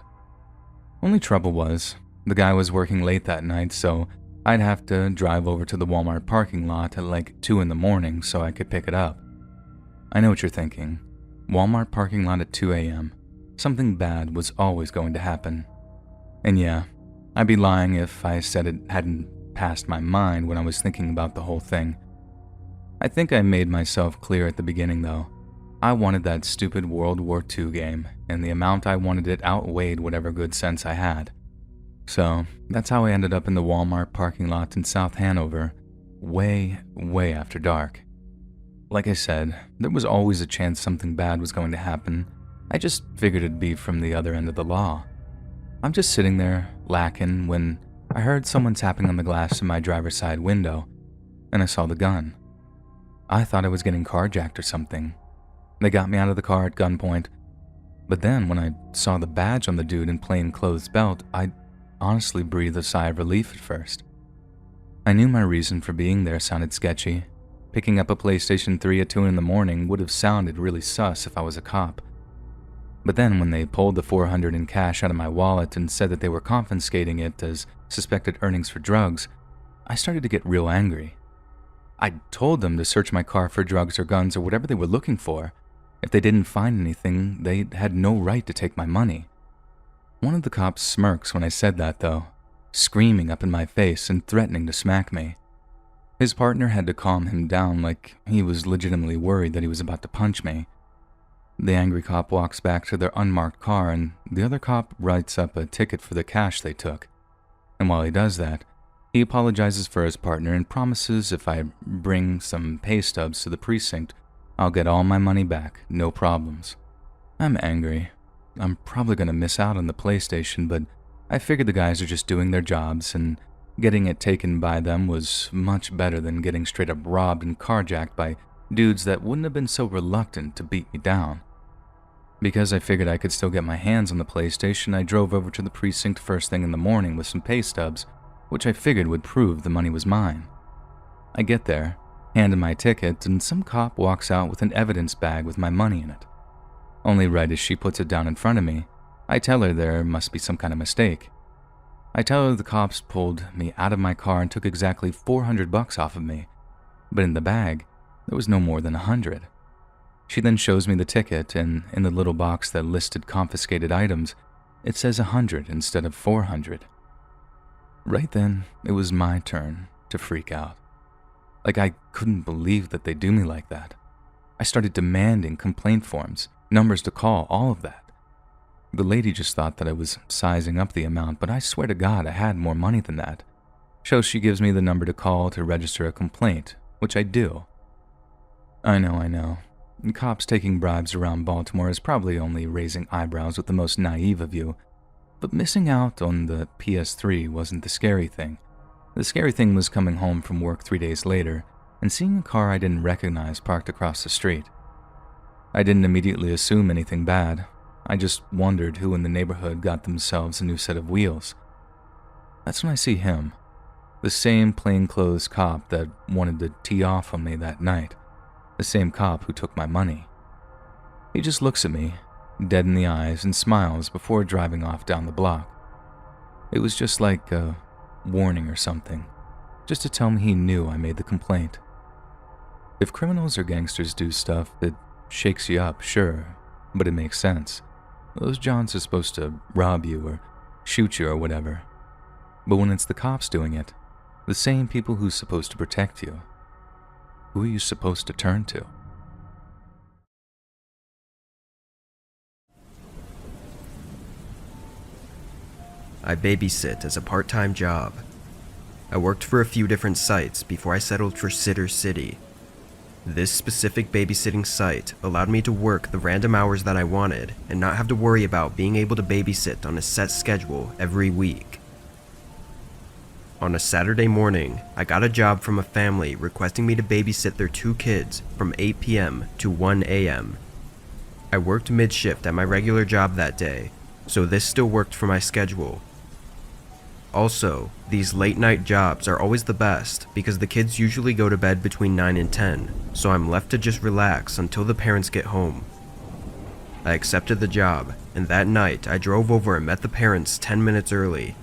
Only trouble was, the guy was working late that night, so I'd have to drive over to the Walmart parking lot at like 2 in the morning so I could pick it up. I know what you're thinking. Walmart parking lot at 2 a.m. Something bad was always going to happen. And yeah, I'd be lying if I said it hadn't passed my mind when I was thinking about the whole thing. I think I made myself clear at the beginning though. I wanted that stupid World War II game, and the amount I wanted it outweighed whatever good sense I had. So, that's how I ended up in the Walmart parking lot in South Hanover, way after dark. Like I said, there was always a chance something bad was going to happen. I just figured it'd be from the other end of the law. I'm just sitting there, lacking, when I heard someone tapping on the glass in my driver's side window, and I saw the gun. I thought I was getting carjacked or something. They got me out of the car at gunpoint. But then when I saw the badge on the dude in plainclothes belt, I honestly breathed a sigh of relief at first. I knew my reason for being there sounded sketchy. Picking up a PlayStation 3 at 2 in the morning would have sounded really sus if I was a cop. But then when they pulled the $400 in cash out of my wallet and said that they were confiscating it as suspected earnings for drugs, I started to get real angry. I told them to search my car for drugs or guns or whatever they were looking for. If they didn't find anything, they had no right to take my money. One of the cops smirks when I said that though, screaming up in my face and threatening to smack me. His partner had to calm him down like he was legitimately worried that he was about to punch me. The angry cop walks back to their unmarked car and the other cop writes up a ticket for the cash they took. And while he does that, he apologizes for his partner and promises if I bring some pay stubs to the precinct, I'll get all my money back, no problems. I'm angry. I'm probably going to miss out on the PlayStation, but I figured the guys are just doing their jobs and getting it taken by them was much better than getting straight up robbed and carjacked by dudes that wouldn't have been so reluctant to beat me down. Because I figured I could still get my hands on the PlayStation, I drove over to the precinct first thing in the morning with some pay stubs, which I figured would prove the money was mine. I get there, hand in my ticket, and some cop walks out with an evidence bag with my money in it. Only right as she puts it down in front of me, I tell her there must be some kind of mistake. I tell her the cops pulled me out of my car and took exactly $400 off of me, but in the bag, there was no more than $100. She then shows me the ticket, and in the little box that listed confiscated items, it says $100 instead of $400. Right then, it was my turn to freak out. Like I couldn't believe that they'd do me like that. I started demanding complaint forms, numbers to call, all of that. The lady just thought that I was sizing up the amount, but I swear to God I had more money than that. So she gives me the number to call to register a complaint, which I do. I know. Cops taking bribes around Baltimore is probably only raising eyebrows with the most naive of you, but missing out on the PS3 wasn't the scary thing. The scary thing was coming home from work 3 days later and seeing a car I didn't recognize parked across the street. I didn't immediately assume anything bad. I just wondered who in the neighborhood got themselves a new set of wheels. That's when I see him, the same plainclothes cop that wanted to tee off on me that night, the same cop who took my money. He just looks at me, dead in the eyes, and smiles before driving off down the block. It was just like a warning or something, just to tell me he knew I made the complaint. If criminals or gangsters do stuff that shakes you up, sure, but it makes sense. Those Johns are supposed to rob you or shoot you or whatever. But when it's the cops doing it, the same people who's supposed to protect you, who are you supposed to turn to? I babysit as a part-time job. I worked for a few different sites before I settled for Sitter City. This specific babysitting site allowed me to work the random hours that I wanted and not have to worry about being able to babysit on a set schedule every week. On a Saturday morning, I got a job from a family requesting me to babysit their 2 kids from 8 p.m. to 1 a.m. I worked mid-shift at my regular job that day, so this still worked for my schedule. Also, these late-night jobs are always the best because the kids usually go to bed between 9 and 10, so I'm left to just relax until the parents get home. I accepted the job, and that night I drove over and met the parents 10 minutes early.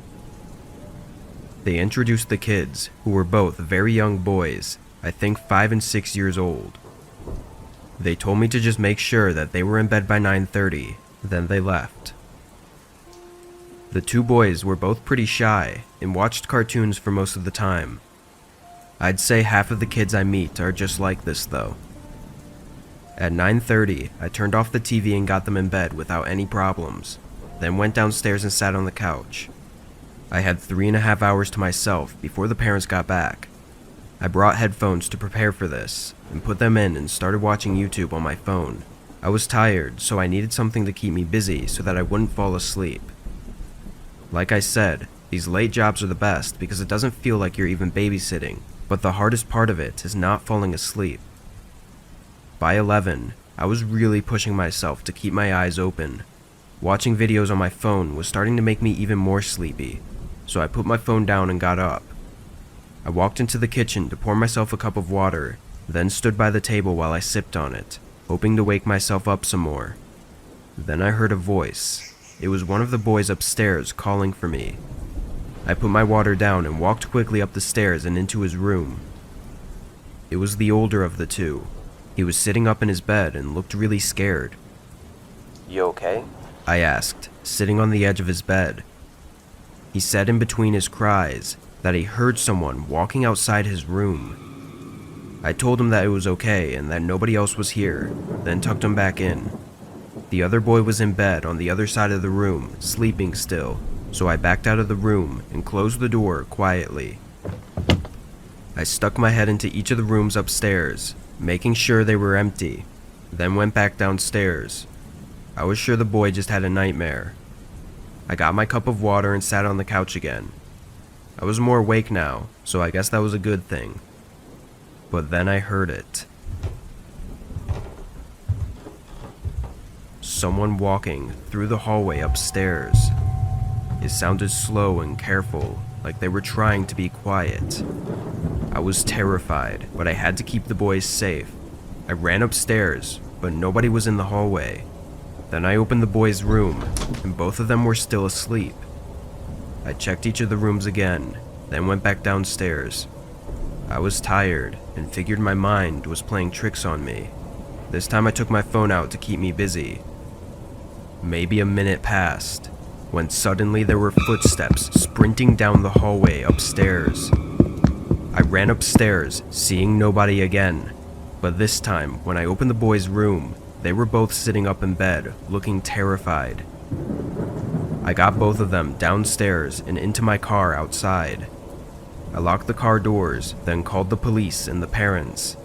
They introduced the kids, who were both very young boys, I think 5 and 6 years old. They told me to just make sure that they were in bed by 9:30, then they left. The 2 boys were both pretty shy and watched cartoons for most of the time. I'd say half of the kids I meet are just like this though. At 9:30, I turned off the TV and got them in bed without any problems, then went downstairs and sat on the couch. I had 3.5 hours to myself before the parents got back. I brought headphones to prepare for this, and put them in and started watching YouTube on my phone. I was tired, so I needed something to keep me busy so that I wouldn't fall asleep. Like I said, these late jobs are the best because it doesn't feel like you're even babysitting, but the hardest part of it is not falling asleep. By 11, I was really pushing myself to keep my eyes open. Watching videos on my phone was starting to make me even more sleepy, so I put my phone down and got up. I walked into the kitchen to pour myself a cup of water, then stood by the table while I sipped on it, hoping to wake myself up some more. Then I heard a voice. It was one of the boys upstairs calling for me. I put my water down and walked quickly up the stairs and into his room. It was the older of the 2. He was sitting up in his bed and looked really scared. You okay? I asked, sitting on the edge of his bed. He said in between his cries that he heard someone walking outside his room. I told him that it was okay and that nobody else was here, then tucked him back in. The other boy was in bed on the other side of the room, sleeping still, so I backed out of the room and closed the door quietly. I stuck my head into each of the rooms upstairs, making sure they were empty, then went back downstairs. I was sure the boy just had a nightmare. I got my cup of water and sat on the couch again. I was more awake now, so I guess that was a good thing. But then I heard it. Someone walking through the hallway upstairs. It sounded slow and careful, like they were trying to be quiet. I was terrified, but I had to keep the boys safe. I ran upstairs, but nobody was in the hallway. Then I opened the boys' room, and both of them were still asleep. I checked each of the rooms again, then went back downstairs. I was tired, and figured my mind was playing tricks on me. This time I took my phone out to keep me busy. Maybe a minute passed, when suddenly there were footsteps sprinting down the hallway upstairs. I ran upstairs, seeing nobody again, but this time, when I opened the boys' room, they were both sitting up in bed, looking terrified. I got both of them downstairs and into my car outside. I locked the car doors, then called the police and the parents.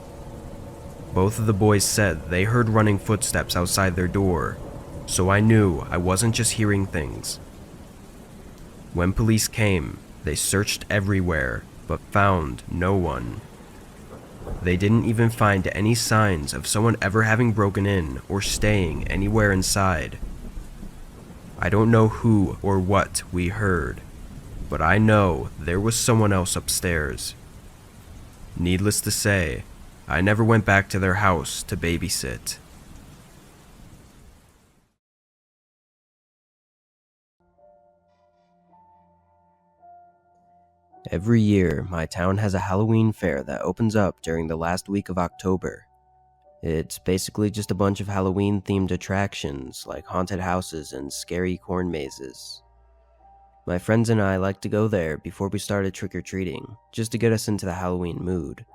Both of the boys said they heard running footsteps outside their door, so I knew I wasn't just hearing things. When police came, they searched everywhere, but found no one. They didn't even find any signs of someone ever having broken in or staying anywhere inside. I don't know who or what we heard, but I know there was someone else upstairs. Needless to say, I never went back to their house to babysit. Every year, my town has a Halloween fair that opens up during the last week of October. It's basically just a bunch of Halloween-themed attractions like haunted houses and scary corn mazes. My friends and I like to go there before we started trick-or-treating, just to get us into the Halloween mood.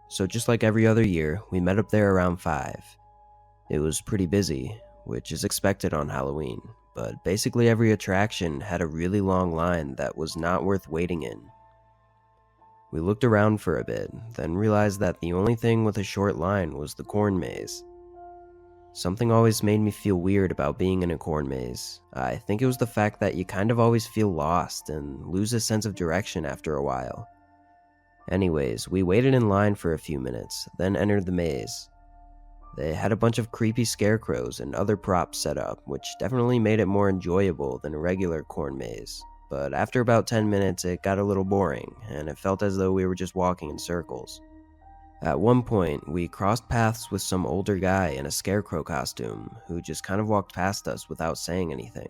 So just like every other year, we met up there around 5. It was pretty busy, which is expected on Halloween, but basically every attraction had a really long line that was not worth waiting in. We looked around for a bit, then realized that the only thing with a short line was the corn maze. Something always made me feel weird about being in a corn maze. I think it was the fact that you kind of always feel lost and lose a sense of direction after a while. Anyways, we waited in line for a few minutes, then entered the maze. They had a bunch of creepy scarecrows and other props set up, which definitely made it more enjoyable than a regular corn maze. But after about 10 minutes, it got a little boring, and it felt as though we were just walking in circles. At one point, we crossed paths with some older guy in a scarecrow costume who just kind of walked past us without saying anything.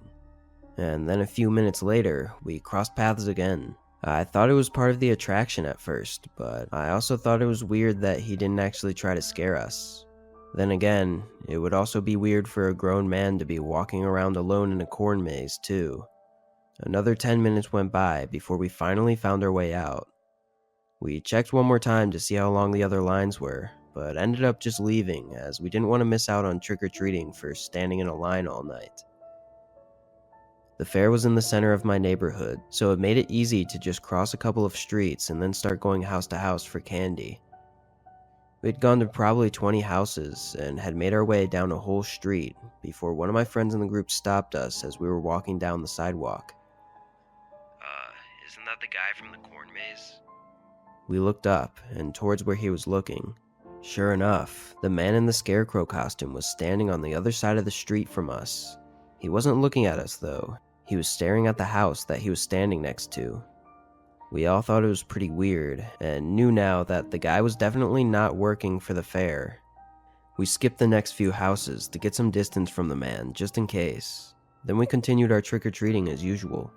And then a few minutes later, we crossed paths again. I thought it was part of the attraction at first, but I also thought it was weird that he didn't actually try to scare us. Then again, it would also be weird for a grown man to be walking around alone in a corn maze too. Another 10 minutes went by before we finally found our way out. We checked one more time to see how long the other lines were, but ended up just leaving as we didn't want to miss out on trick-or-treating for standing in a line all night. The fair was in the center of my neighborhood, so it made it easy to just cross a couple of streets and then start going house to house for candy. We'd gone to probably 20 houses and had made our way down a whole street before one of my friends in the group stopped us as we were walking down the sidewalk. Isn't that the guy from the corn maze? We looked up and towards where he was looking. Sure enough, the man in the scarecrow costume was standing on the other side of the street from us. He wasn't looking at us though. He was staring at the house that he was standing next to. We all thought it was pretty weird and knew now that the guy was definitely not working for the fair. We skipped the next few houses to get some distance from the man just in case. Then we continued our trick-or-treating as usual.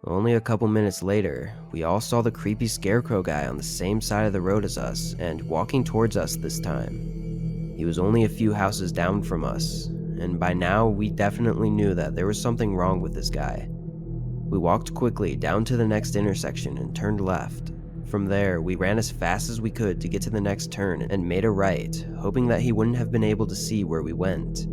Only a couple minutes later, we all saw the creepy scarecrow guy on the same side of the road as us and walking towards us this time. He was only a few houses down from us, and by now we definitely knew that there was something wrong with this guy. We walked quickly down to the next intersection and turned left. From there, we ran as fast as we could to get to the next turn and made a right, hoping that he wouldn't have been able to see where we went.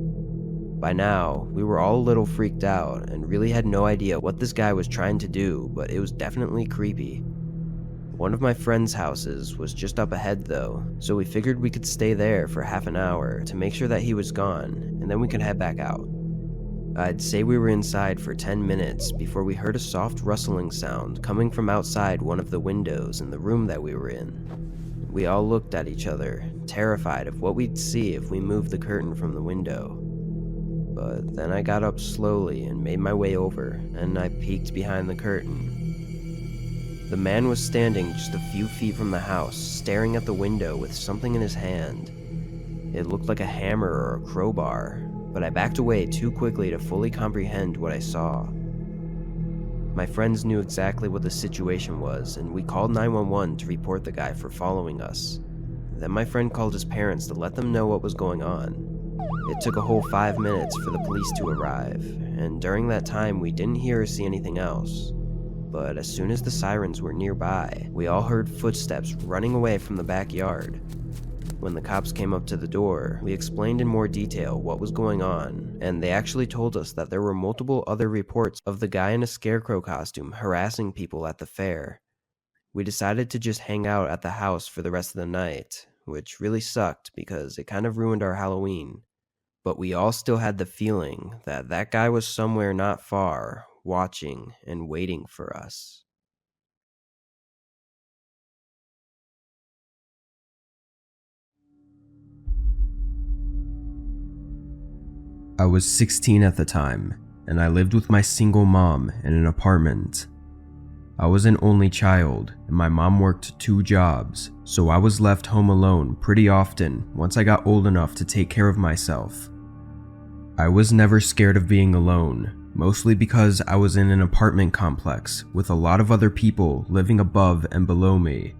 By now, we were all a little freaked out and really had no idea what this guy was trying to do, but it was definitely creepy. One of my friend's houses was just up ahead though, so we figured we could stay there for half an hour to make sure that he was gone, and then we could head back out. I'd say we were inside for 10 minutes before we heard a soft rustling sound coming from outside one of the windows in the room that we were in. We all looked at each other, terrified of what we'd see if we moved the curtain from the window. But then I got up slowly and made my way over, and I peeked behind the curtain. The man was standing just a few feet from the house, staring at the window with something in his hand. It looked like a hammer or a crowbar, but I backed away too quickly to fully comprehend what I saw. My friends knew exactly what the situation was, and we called 911 to report the guy for following us. Then my friend called his parents to let them know what was going on. It took a whole 5 minutes for the police to arrive, and during that time we didn't hear or see anything else. But as soon as the sirens were nearby, we all heard footsteps running away from the backyard. When the cops came up to the door, we explained in more detail what was going on, and they actually told us that there were multiple other reports of the guy in a scarecrow costume harassing people at the fair. We decided to just hang out at the house for the rest of the night, which really sucked because it kind of ruined our Halloween. But we all still had the feeling that that guy was somewhere not far, watching and waiting for us. I was 16 at the time, and I lived with my single mom in an apartment. I was an only child, and my mom worked 2 jobs, so I was left home alone pretty often once I got old enough to take care of myself. I was never scared of being alone, mostly because I was in an apartment complex with a lot of other people living above and below me.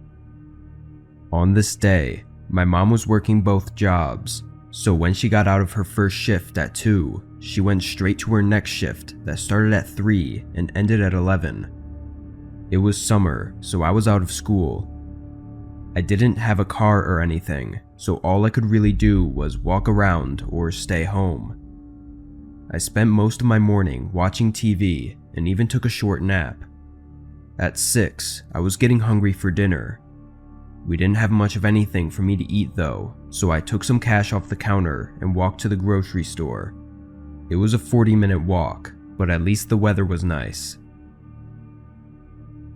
On this day, my mom was working both jobs, so when she got out of her first shift at 2, she went straight to her next shift that started at 3 and ended at 11. It was summer, so I was out of school. I didn't have a car or anything, so all I could really do was walk around or stay home. I spent most of my morning watching TV and even took a short nap. At 6, I was getting hungry for dinner. We didn't have much of anything for me to eat though, so I took some cash off the counter and walked to the grocery store. It was a 40-minute walk, but at least the weather was nice.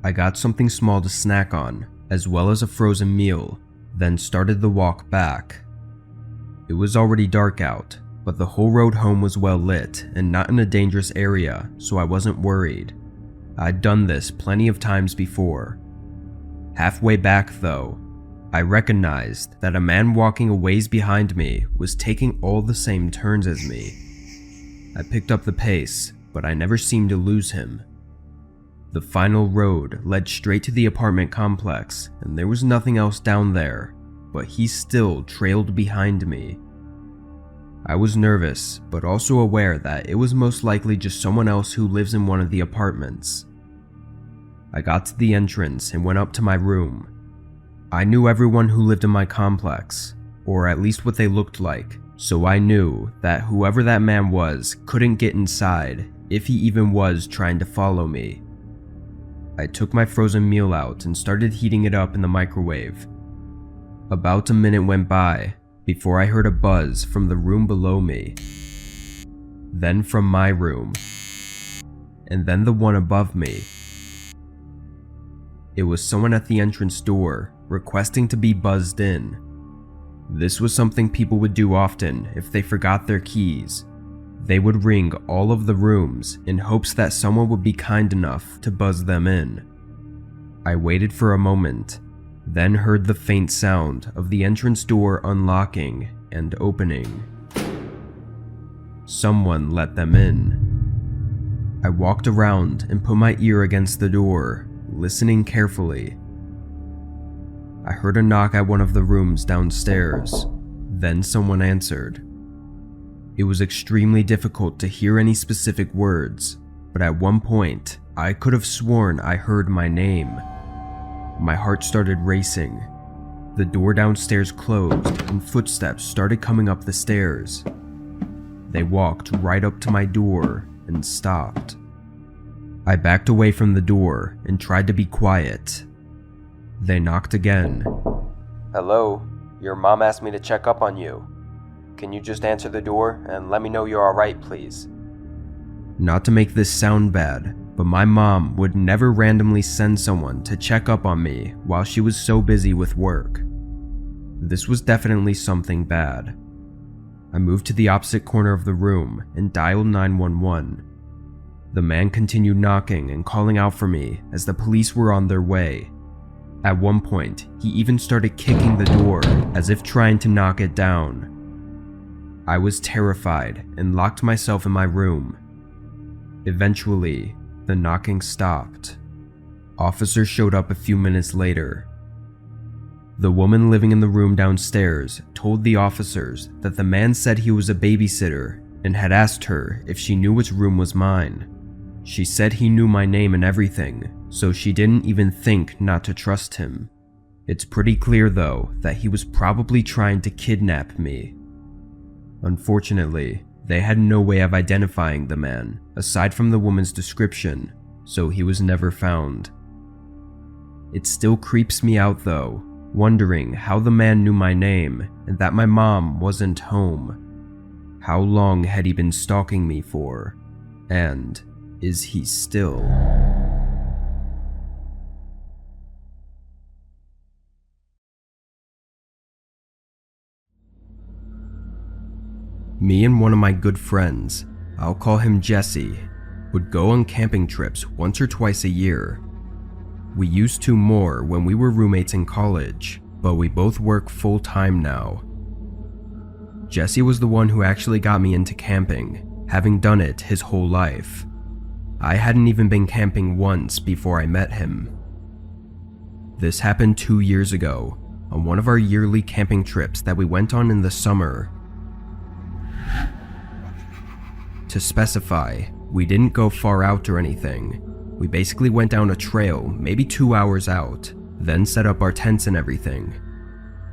I got something small to snack on, as well as a frozen meal, then started the walk back. It was already dark out, but the whole road home was well lit and not in a dangerous area, so I wasn't worried. I'd done this plenty of times before. Halfway back though, I recognized that a man walking a ways behind me was taking all the same turns as me. I picked up the pace, but I never seemed to lose him. The final road led straight to the apartment complex, and there was nothing else down there, but he still trailed behind me. I was nervous, but also aware that it was most likely just someone else who lives in one of the apartments. I got to the entrance and went up to my room. I knew everyone who lived in my complex, or at least what they looked like, so I knew that whoever that man was couldn't get inside if he even was trying to follow me. I took my frozen meal out and started heating it up in the microwave. About a minute went by before I heard a buzz from the room below me, then from my room, and then the one above me. It was someone at the entrance door requesting to be buzzed in. This was something people would do often if they forgot their keys. They would ring all of the rooms in hopes that someone would be kind enough to buzz them in. I waited for a moment, then heard the faint sound of the entrance door unlocking and opening. Someone let them in. I walked around and put my ear against the door, listening carefully. I heard a knock at one of the rooms downstairs, then someone answered. It was extremely difficult to hear any specific words, but at one point, I could have sworn I heard my name. My heart started racing. The door downstairs closed and footsteps started coming up the stairs. They walked right up to my door and stopped. I backed away from the door and tried to be quiet. They knocked again. Hello, your mom asked me to check up on you. Can you just answer the door and let me know you're alright, please? Not to make this sound bad, but my mom would never randomly send someone to check up on me while she was so busy with work. This was definitely something bad. I moved to the opposite corner of the room and dialed 911. The man continued knocking and calling out for me as the police were on their way. At one point, he even started kicking the door as if trying to knock it down. I was terrified and locked myself in my room. Eventually, the knocking stopped. Officers showed up a few minutes later. The woman living in the room downstairs told the officers that the man said he was a babysitter and had asked her if she knew which room was mine. She said he knew my name and everything, so she didn't even think not to trust him. It's pretty clear though that he was probably trying to kidnap me. Unfortunately, they had no way of identifying the man, aside from the woman's description, so he was never found. It still creeps me out though, wondering how the man knew my name and that my mom wasn't home. How long had he been stalking me for? And is he still? Me and one of my good friends, I'll call him Jesse, would go on camping trips once or twice a year. We used to more when we were roommates in college, but we both work full-time now. Jesse was the one who actually got me into camping, having done it his whole life. I hadn't even been camping once before I met him. This happened 2 years ago, on one of our yearly camping trips that we went on in the summer. To specify, we didn't go far out or anything. We basically went down a trail, maybe 2 hours out, then set up our tents and everything.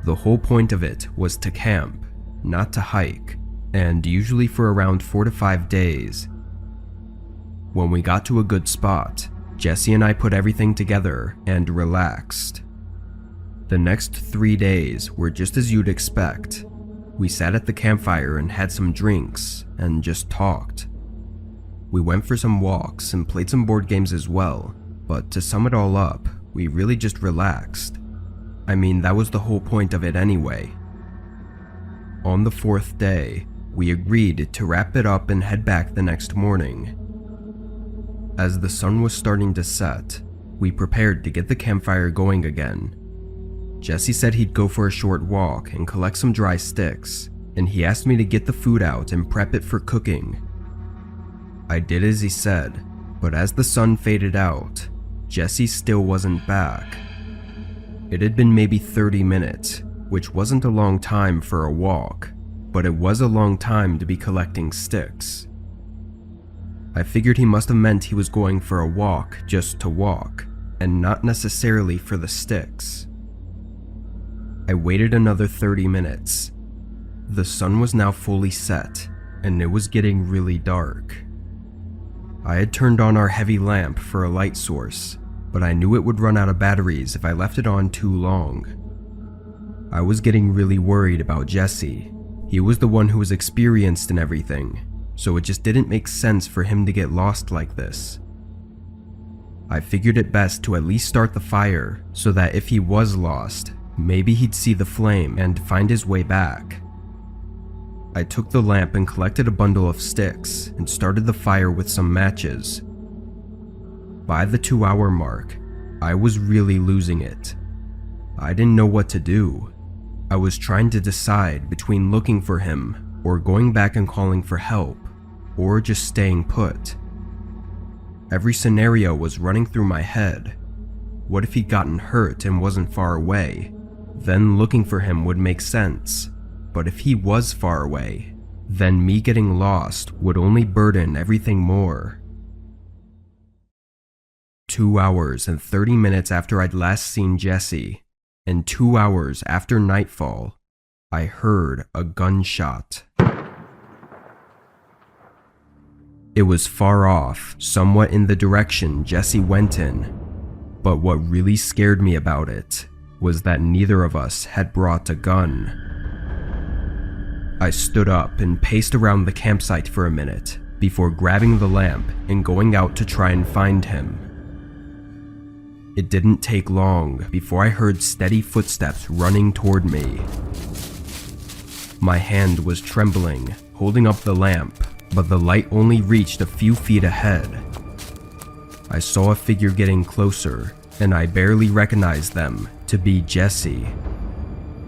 The whole point of it was to camp, not to hike. and usually for around 4 to 5 days. When we got to a good spot, Jesse and I put everything together and relaxed. The next 3 days were just as you'd expect. We sat at the campfire and had some drinks and just talked. We went for some walks and played some board games as well, but to sum it all up, we really just relaxed. I mean, that was the whole point of it anyway. On the 4th day, we agreed to wrap it up and head back the next morning. As the sun was starting to set, we prepared to get the campfire going again. Jesse said he'd go for a short walk and collect some dry sticks, and he asked me to get the food out and prep it for cooking. I did as he said, but as the sun faded out, Jesse still wasn't back. It had been maybe 30 minutes, which wasn't a long time for a walk, but it was a long time to be collecting sticks. I figured he must have meant he was going for a walk just to walk, and not necessarily for the sticks. I waited another 30 minutes. The sun was now fully set, and it was getting really dark. I had turned on our heavy lamp for a light source, but I knew it would run out of batteries if I left it on too long. I was getting really worried about Jesse. He was the one who was experienced in everything, so it just didn't make sense for him to get lost like this. I figured it best to at least start the fire so that if he was lost, maybe he'd see the flame and find his way back. I took the lamp and collected a bundle of sticks and started the fire with some matches. By the 2-hour mark, I was really losing it. I didn't know what to do. I was trying to decide between looking for him or going back and calling for help, or just staying put. Every scenario was running through my head. What if he'd gotten hurt and wasn't far away? Then looking for him would make sense. But if he was far away, then me getting lost would only burden everything more. 2 hours and 30 minutes after I'd last seen Jesse, and 2 hours after nightfall, I heard a gunshot. It was far off, somewhat in the direction Jesse went in, but what really scared me about it was that neither of us had brought a gun. I stood up and paced around the campsite for a minute before grabbing the lamp and going out to try and find him. It didn't take long before I heard steady footsteps running toward me. My hand was trembling, holding up the lamp, but the light only reached a few feet ahead. I saw a figure getting closer, and I barely recognized them to be Jesse.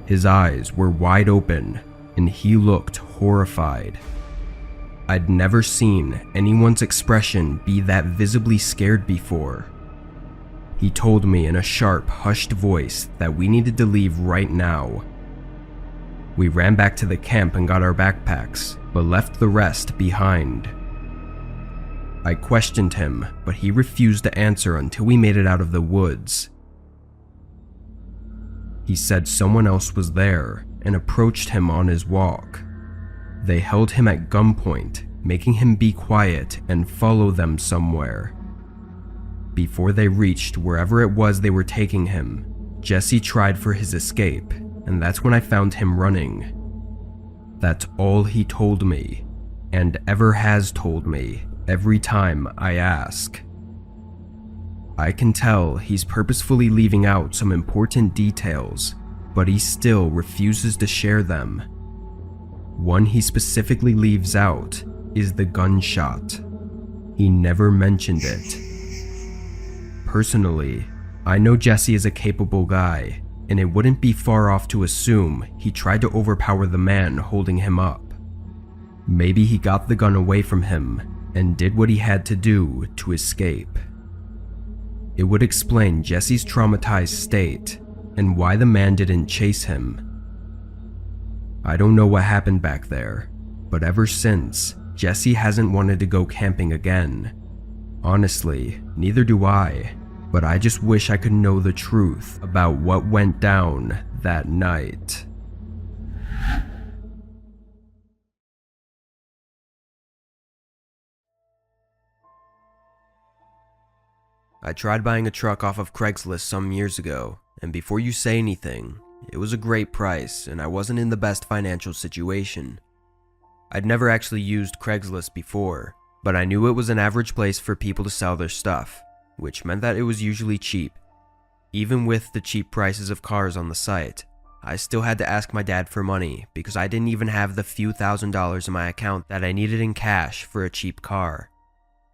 His eyes were wide open, and he looked horrified. I'd never seen anyone's expression be that visibly scared before. He told me in a sharp, hushed voice that we needed to leave right now. We ran back to the camp and got our backpacks, but left the rest behind. I questioned him, but he refused to answer until we made it out of the woods. He said someone else was there and approached him on his walk. They held him at gunpoint, making him be quiet and follow them somewhere. Before they reached wherever it was they were taking him, Jesse tried for his escape, and that's when I found him running. That's all he told me, and ever has told me every time I ask. I can tell he's purposefully leaving out some important details, but he still refuses to share them. One he specifically leaves out is the gunshot. He never mentioned it. Personally, I know Jesse is a capable guy, and it wouldn't be far off to assume he tried to overpower the man holding him up. Maybe he got the gun away from him and did what he had to do to escape. It would explain Jesse's traumatized state and why the man didn't chase him. I don't know what happened back there, but ever since, Jesse hasn't wanted to go camping again. Honestly, neither do I, but I just wish I could know the truth about what went down that night. I tried buying a truck off of Craigslist some years ago, and before you say anything, it was a great price and I wasn't in the best financial situation. I'd never actually used Craigslist before, but I knew it was an average place for people to sell their stuff, which meant that it was usually cheap. Even with the cheap prices of cars on the site, I still had to ask my dad for money because I didn't even have the few $1,000s in my account that I needed in cash for a cheap car.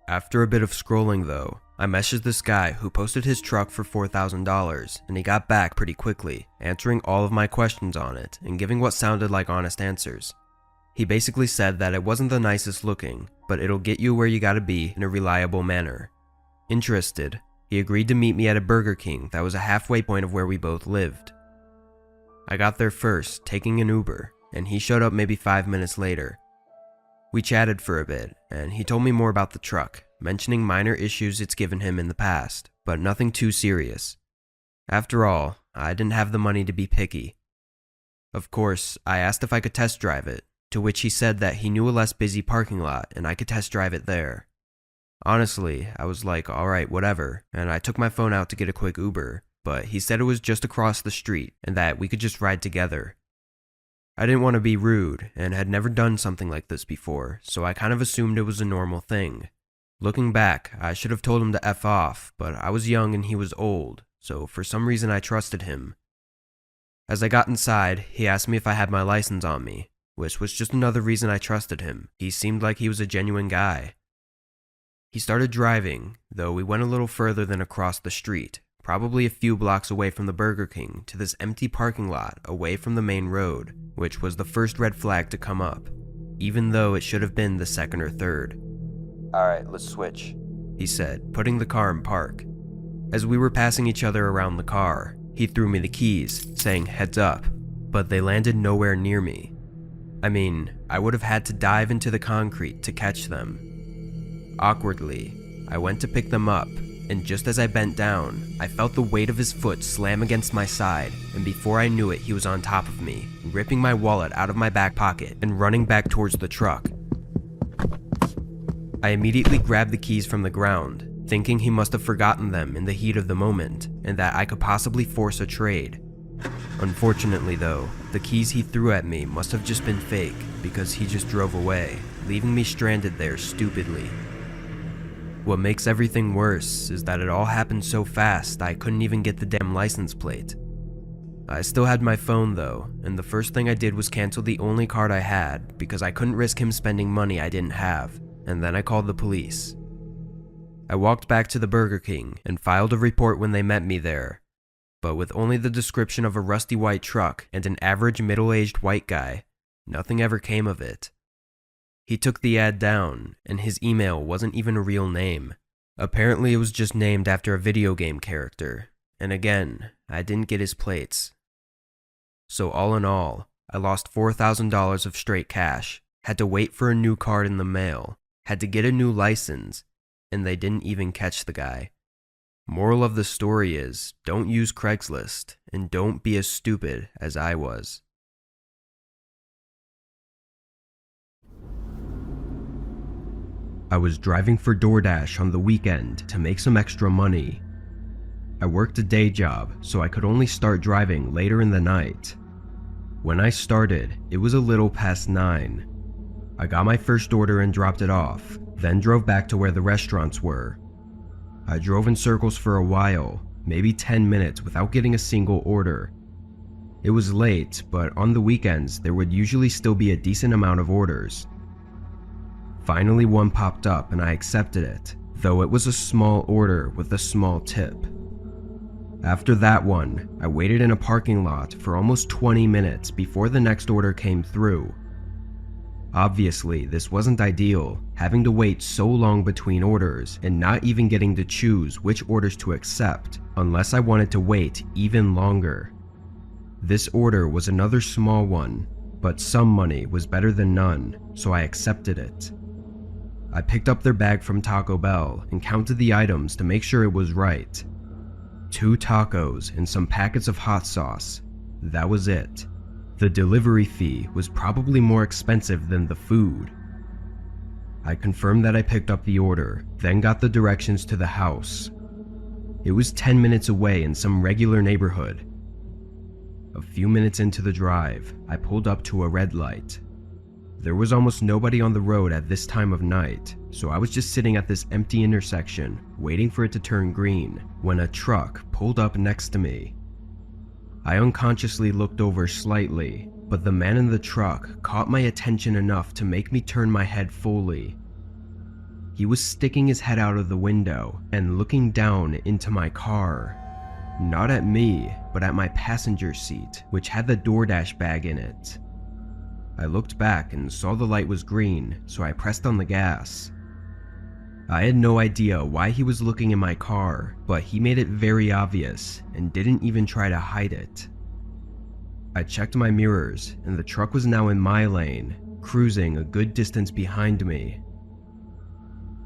After a bit of scrolling though, I messaged this guy who posted his truck for $4,000 and he got back pretty quickly, answering all of my questions on it and giving what sounded like honest answers. He basically said that it wasn't the nicest looking, but it'll get you where you gotta be in a reliable manner. Interested, he agreed to meet me at a Burger King that was a halfway point of where we both lived. I got there first, taking an Uber, and he showed up maybe 5 minutes later. We chatted for a bit, and he told me more about the truck, mentioning minor issues it's given him in the past, but nothing too serious. After all, I didn't have the money to be picky. Of course, I asked if I could test drive it, to which he said that he knew a less busy parking lot and I could test drive it there. Honestly, I was like, alright, whatever, and I took my phone out to get a quick Uber, but he said it was just across the street and that we could just ride together. I didn't want to be rude and had never done something like this before, so I kind of assumed it was a normal thing. Looking back, I should have told him to F off, but I was young and he was old, so for some reason I trusted him. As I got inside, he asked me if I had my license on me, which was just another reason I trusted him. He seemed like he was a genuine guy. He started driving, though we went a little further than across the street, probably a few blocks away from the Burger King, to this empty parking lot away from the main road, which was the first red flag to come up, even though it should have been the second or third. Alright, let's switch, he said, putting the car in park. As we were passing each other around the car, he threw me the keys, saying heads up, but they landed nowhere near me. I mean, I would have had to dive into the concrete to catch them. Awkwardly, I went to pick them up, and just as I bent down, I felt the weight of his foot slam against my side, and before I knew it, he was on top of me, ripping my wallet out of my back pocket and running back towards the truck. I immediately grabbed the keys from the ground, thinking he must have forgotten them in the heat of the moment, and that I could possibly force a trade. Unfortunately though, the keys he threw at me must have just been fake, because he just drove away, leaving me stranded there stupidly. What makes everything worse is that it all happened so fast I couldn't even get the damn license plate. I still had my phone though, and the first thing I did was cancel the only card I had because I couldn't risk him spending money I didn't have, and then I called the police. I walked back to the Burger King and filed a report when they met me there, but with only the description of a rusty white truck and an average middle-aged white guy, nothing ever came of it. He took the ad down, and his email wasn't even a real name. Apparently it was just named after a video game character, and again, I didn't get his plates. So all in all, I lost $4,000 of straight cash, had to wait for a new card in the mail, had to get a new license, and they didn't even catch the guy. Moral of the story is, don't use Craigslist, and don't be as stupid as I was. I was driving for DoorDash on the weekend to make some extra money. I worked a day job, so I could only start driving later in the night. When I started, it was a little past 9. I got my first order and dropped it off, then drove back to where the restaurants were. I drove in circles for a while, maybe 10 minutes without getting a single order. It was late, but on the weekends there would usually still be a decent amount of orders. Finally one popped up and I accepted it, though it was a small order with a small tip. After that one, I waited in a parking lot for almost 20 minutes before the next order came through. Obviously, this wasn't ideal, having to wait so long between orders and not even getting to choose which orders to accept unless I wanted to wait even longer. This order was another small one, but some money was better than none, so I accepted it. I picked up their bag from Taco Bell and counted the items to make sure it was right. 2 tacos and some packets of hot sauce. That was it. The delivery fee was probably more expensive than the food. I confirmed that I picked up the order, then got the directions to the house. It was 10 minutes away in some regular neighborhood. A few minutes into the drive, I pulled up to a red light. There was almost nobody on the road at this time of night, so I was just sitting at this empty intersection, waiting for it to turn green, when a truck pulled up next to me. I unconsciously looked over slightly, but the man in the truck caught my attention enough to make me turn my head fully. He was sticking his head out of the window and looking down into my car. Not at me, but at my passenger seat, which had the DoorDash bag in it. I looked back and saw the light was green, so I pressed on the gas. I had no idea why he was looking in my car, but he made it very obvious and didn't even try to hide it. I checked my mirrors, and the truck was now in my lane, cruising a good distance behind me.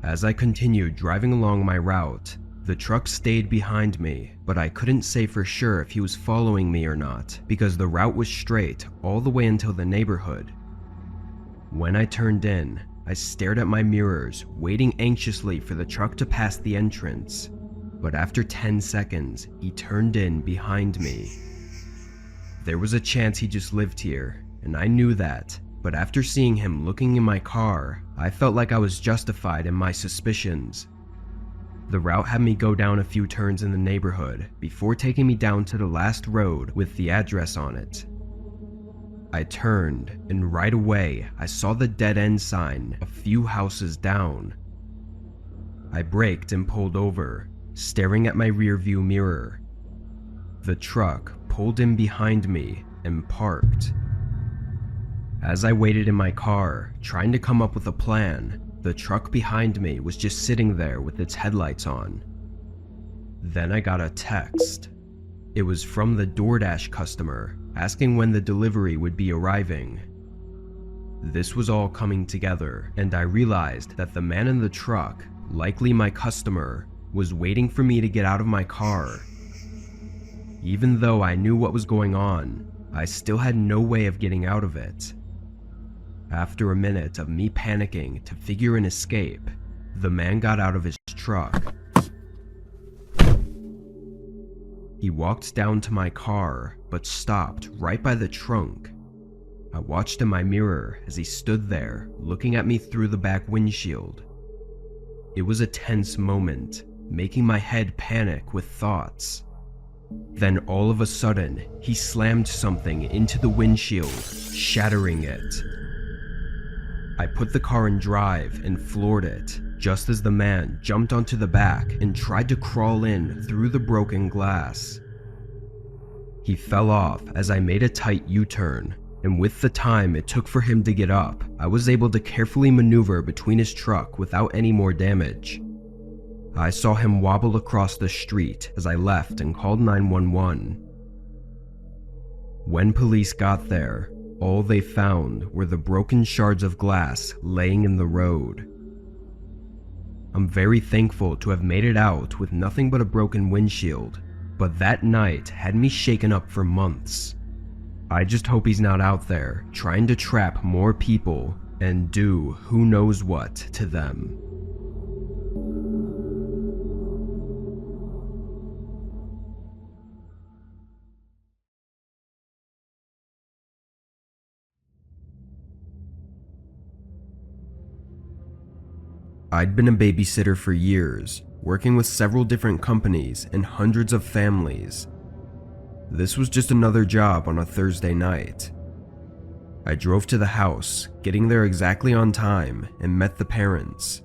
As I continued driving along my route, the truck stayed behind me, but I couldn't say for sure if he was following me or not because the route was straight all the way until the neighborhood. When I turned in, I stared at my mirrors, waiting anxiously for the truck to pass the entrance, but after 10 seconds, he turned in behind me. There was a chance he just lived here, and I knew that, but after seeing him looking in my car, I felt like I was justified in my suspicions. The route had me go down a few turns in the neighborhood before taking me down to the last road with the address on it. I turned, and right away I saw the dead-end sign a few houses down. I braked and pulled over, staring at my rearview mirror. The truck pulled in behind me and parked. As I waited in my car, trying to come up with a plan, the truck behind me was just sitting there with its headlights on. Then I got a text. It was from the DoorDash customer, asking when the delivery would be arriving. This was all coming together, and I realized that the man in the truck, likely my customer, was waiting for me to get out of my car. Even though I knew what was going on, I still had no way of getting out of it. After a minute of me panicking to figure an escape, the man got out of his truck. He walked down to my car, but stopped right by the trunk. I watched in my mirror as he stood there, looking at me through the back windshield. It was a tense moment, making my head panic with thoughts. Then all of a sudden, he slammed something into the windshield, shattering it. I put the car in drive and floored it, just as the man jumped onto the back and tried to crawl in through the broken glass. He fell off as I made a tight U-turn, and with the time it took for him to get up, I was able to carefully maneuver between his truck without any more damage. I saw him wobble across the street as I left and called 911. When police got there, all they found were the broken shards of glass laying in the road. I'm very thankful to have made it out with nothing but a broken windshield, but that night had me shaken up for months. I just hope he's not out there trying to trap more people and do who knows what to them. I'd been a babysitter for years, working with several different companies and hundreds of families. This was just another job on a Thursday night. I drove to the house, getting there exactly on time, and met the parents.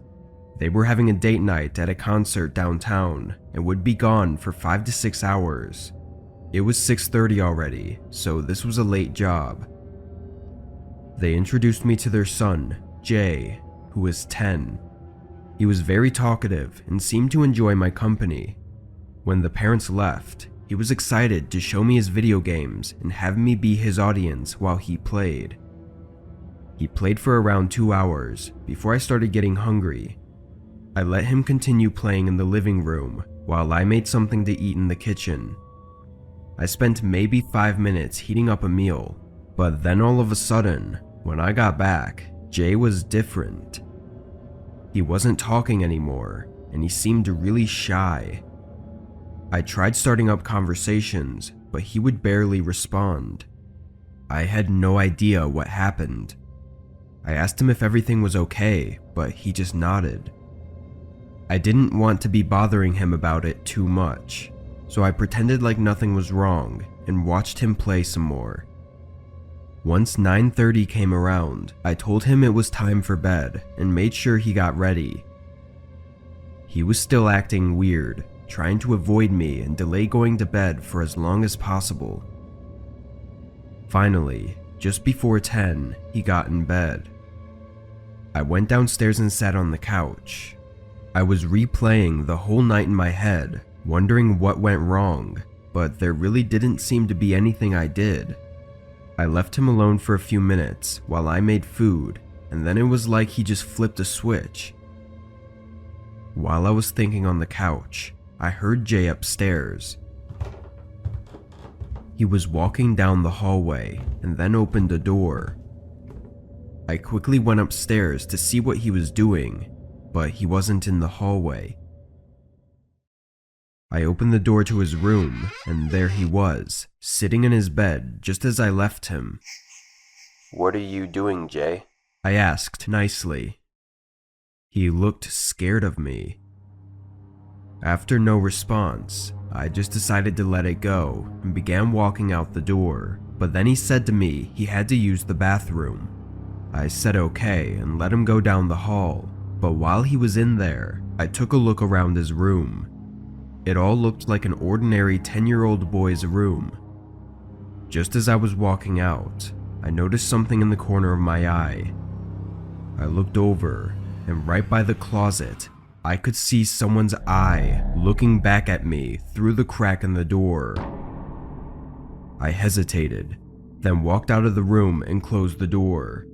They were having a date night at a concert downtown and would be gone for 5 to 6 hours. It was 6:30 already, so this was a late job. They introduced me to their son, Jay, who was 10. He was very talkative and seemed to enjoy my company. When the parents left, he was excited to show me his video games and have me be his audience while he played. He played for around 2 hours before I started getting hungry. I let him continue playing in the living room while I made something to eat in the kitchen. I spent maybe 5 minutes heating up a meal, but then all of a sudden, when I got back, Jay was different. He wasn't talking anymore, and he seemed really shy. I tried starting up conversations, but he would barely respond. I had no idea what happened. I asked him if everything was okay, but he just nodded. I didn't want to be bothering him about it too much, so I pretended like nothing was wrong and watched him play some more. Once 9:30 came around, I told him it was time for bed and made sure he got ready. He was still acting weird, trying to avoid me and delay going to bed for as long as possible. Finally, just before 10, he got in bed. I went downstairs and sat on the couch. I was replaying the whole night in my head, wondering what went wrong, but there really didn't seem to be anything I did. I left him alone for a few minutes while I made food, and then it was like he just flipped a switch. While I was thinking on the couch, I heard Jay upstairs. He was walking down the hallway and then opened a door. I quickly went upstairs to see what he was doing, but he wasn't in the hallway. I opened the door to his room, and there he was, sitting in his bed just as I left him. What are you doing, Jay? I asked nicely. He looked scared of me. After no response, I just decided to let it go and began walking out the door, but then he said to me he had to use the bathroom. I said okay and let him go down the hall, but while he was in there, I took a look around his room. It all looked like an ordinary 10-year-old boy's room. Just as I was walking out, I noticed something in the corner of my eye. I looked over, and right by the closet, I could see someone's eye looking back at me through the crack in the door. I hesitated, then walked out of the room and closed the door.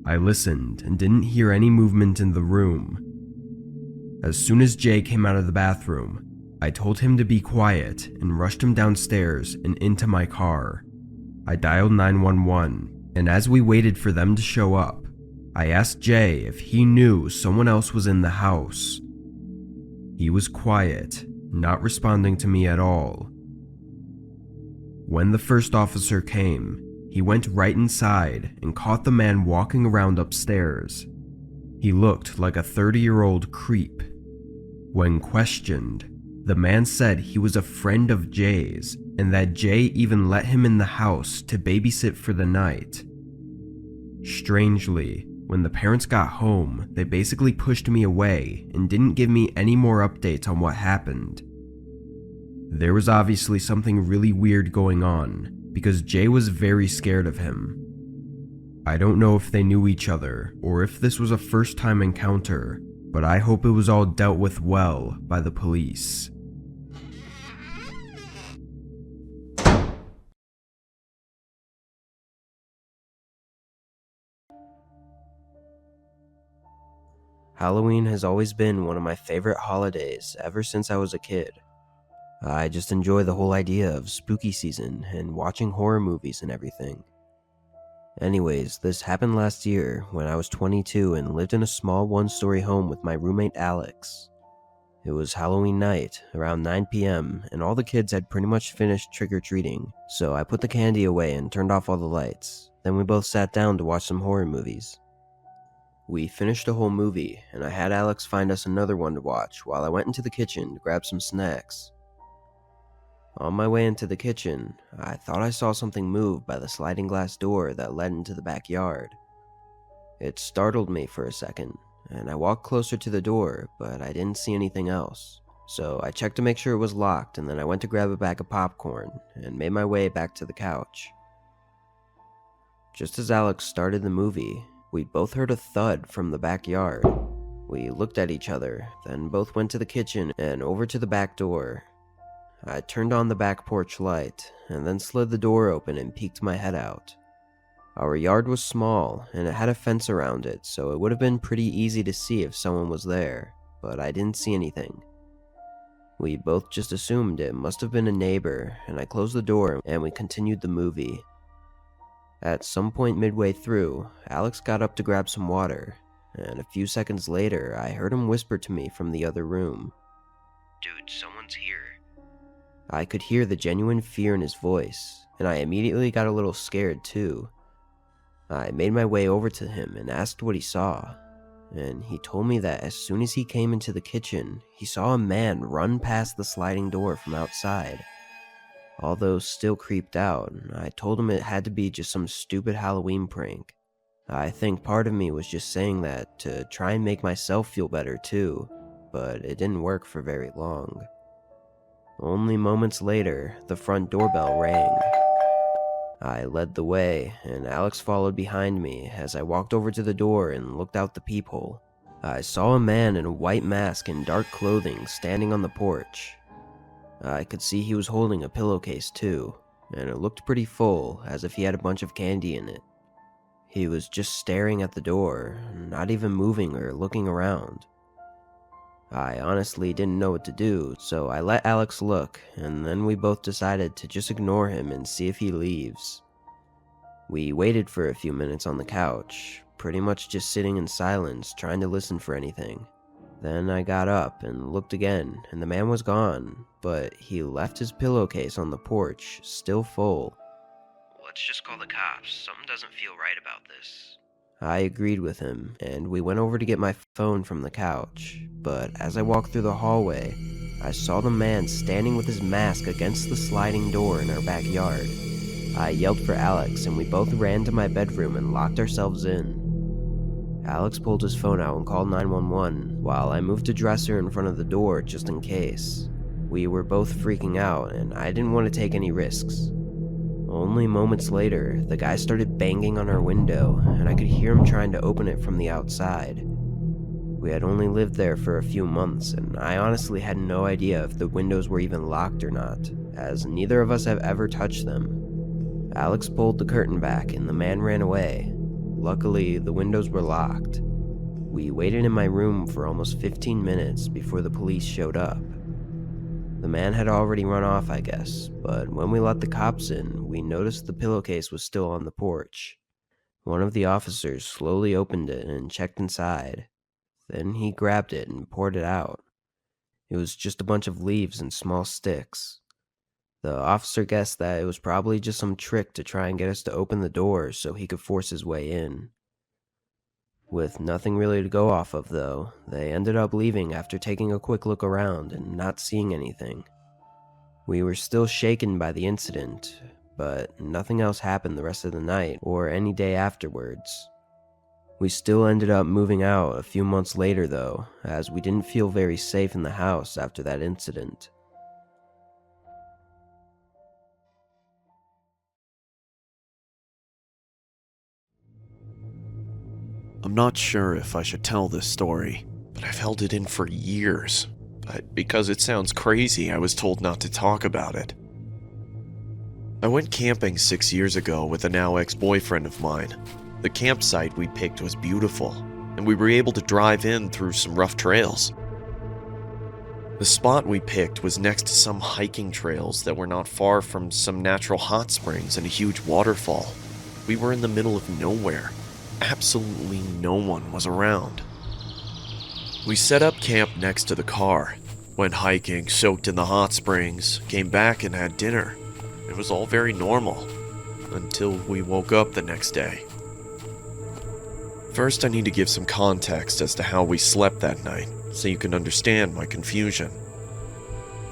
I listened and didn't hear any movement in the room. As soon as Jay came out of the bathroom, I told him to be quiet and rushed him downstairs and into my car. I dialed 911, and as we waited for them to show up, I asked Jay if he knew someone else was in the house. He was quiet, not responding to me at all. When the first officer came, he went right inside and caught the man walking around upstairs. He looked like a 30-year-old creep. When questioned, the man said he was a friend of Jay's and that Jay even let him in the house to babysit for the night. Strangely, when the parents got home, they basically pushed me away and didn't give me any more updates on what happened. There was obviously something really weird going on because Jay was very scared of him. I don't know if they knew each other or if this was a first-time encounter, but I hope it was all dealt with well by the police. Halloween has always been one of my favorite holidays ever since I was a kid. I just enjoy the whole idea of spooky season and watching horror movies and everything. Anyways, this happened last year when I was 22 and lived in a small one-story home with my roommate Alex. It was Halloween night, around 9 p.m., and all the kids had pretty much finished trick-or-treating, so I put the candy away and turned off all the lights. Then we both sat down to watch some horror movies. We finished the whole movie, and I had Alex find us another one to watch while I went into the kitchen to grab some snacks. On my way into the kitchen, I thought I saw something move by the sliding glass door that led into the backyard. It startled me for a second, and I walked closer to the door, but I didn't see anything else. So I checked to make sure it was locked, and then I went to grab a bag of popcorn and made my way back to the couch. Just as Alex started the movie, we both heard a thud from the backyard. We looked at each other, then both went to the kitchen and over to the back door. I turned on the back porch light, and then slid the door open and peeked my head out. Our yard was small, and it had a fence around it, so it would have been pretty easy to see if someone was there, but I didn't see anything. We both just assumed it must have been a neighbor, and I closed the door and we continued the movie. At some point midway through, Alex got up to grab some water, and a few seconds later, I heard him whisper to me from the other room, "Dude, someone's here." I could hear the genuine fear in his voice, and I immediately got a little scared too. I made my way over to him and asked what he saw, and he told me that as soon as he came into the kitchen, he saw a man run past the sliding door from outside. Although still creeped out, I told him it had to be just some stupid Halloween prank. I think part of me was just saying that to try and make myself feel better too, but it didn't work for very long. Only moments later, the front doorbell rang. I led the way, and Alex followed behind me as I walked over to the door and looked out the peephole. I saw a man in a white mask and dark clothing standing on the porch. I could see he was holding a pillowcase too, and it looked pretty full, as if he had a bunch of candy in it. He was just staring at the door, not even moving or looking around. I honestly didn't know what to do, so I let Alex look, and then we both decided to just ignore him and see if he leaves. We waited for a few minutes on the couch, pretty much just sitting in silence, trying to listen for anything. Then I got up and looked again, and the man was gone, but he left his pillowcase on the porch, still full. "Let's just call the cops. Something doesn't feel right about this." I agreed with him, and we went over to get my phone from the couch, but as I walked through the hallway, I saw the man standing with his mask against the sliding door in our backyard. I yelled for Alex, and we both ran to my bedroom and locked ourselves in. Alex pulled his phone out and called 911, while I moved a dresser in front of the door just in case. We were both freaking out, and I didn't want to take any risks. Only moments later, the guy started banging on our window, and I could hear him trying to open it from the outside. We had only lived there for a few months, and I honestly had no idea if the windows were even locked or not, as neither of us have ever touched them. Alex pulled the curtain back, and the man ran away. Luckily, the windows were locked. We waited in my room for almost 15 minutes before the police showed up. The man had already run off, I guess, but when we let the cops in, we noticed the pillowcase was still on the porch. One of the officers slowly opened it and checked inside. Then he grabbed it and poured it out. It was just a bunch of leaves and small sticks. The officer guessed that it was probably just some trick to try and get us to open the door so he could force his way in. With nothing really to go off of, though, they ended up leaving after taking a quick look around and not seeing anything. We were still shaken by the incident, but nothing else happened the rest of the night or any day afterwards. We still ended up moving out a few months later, though, as we didn't feel very safe in the house after that incident. I'm not sure if I should tell this story, but I've held it in for years. But because it sounds crazy, I was told not to talk about it. I went camping 6 years ago with a now ex-boyfriend of mine. The campsite we picked was beautiful, and we were able to drive in through some rough trails. The spot we picked was next to some hiking trails that were not far from some natural hot springs and a huge waterfall. We were in the middle of nowhere. Absolutely no one was around. We set up camp next to the car, went hiking, soaked in the hot springs, came back and had dinner. It was all very normal, until we woke up the next day. First, I need to give some context as to how we slept that night, so you can understand my confusion.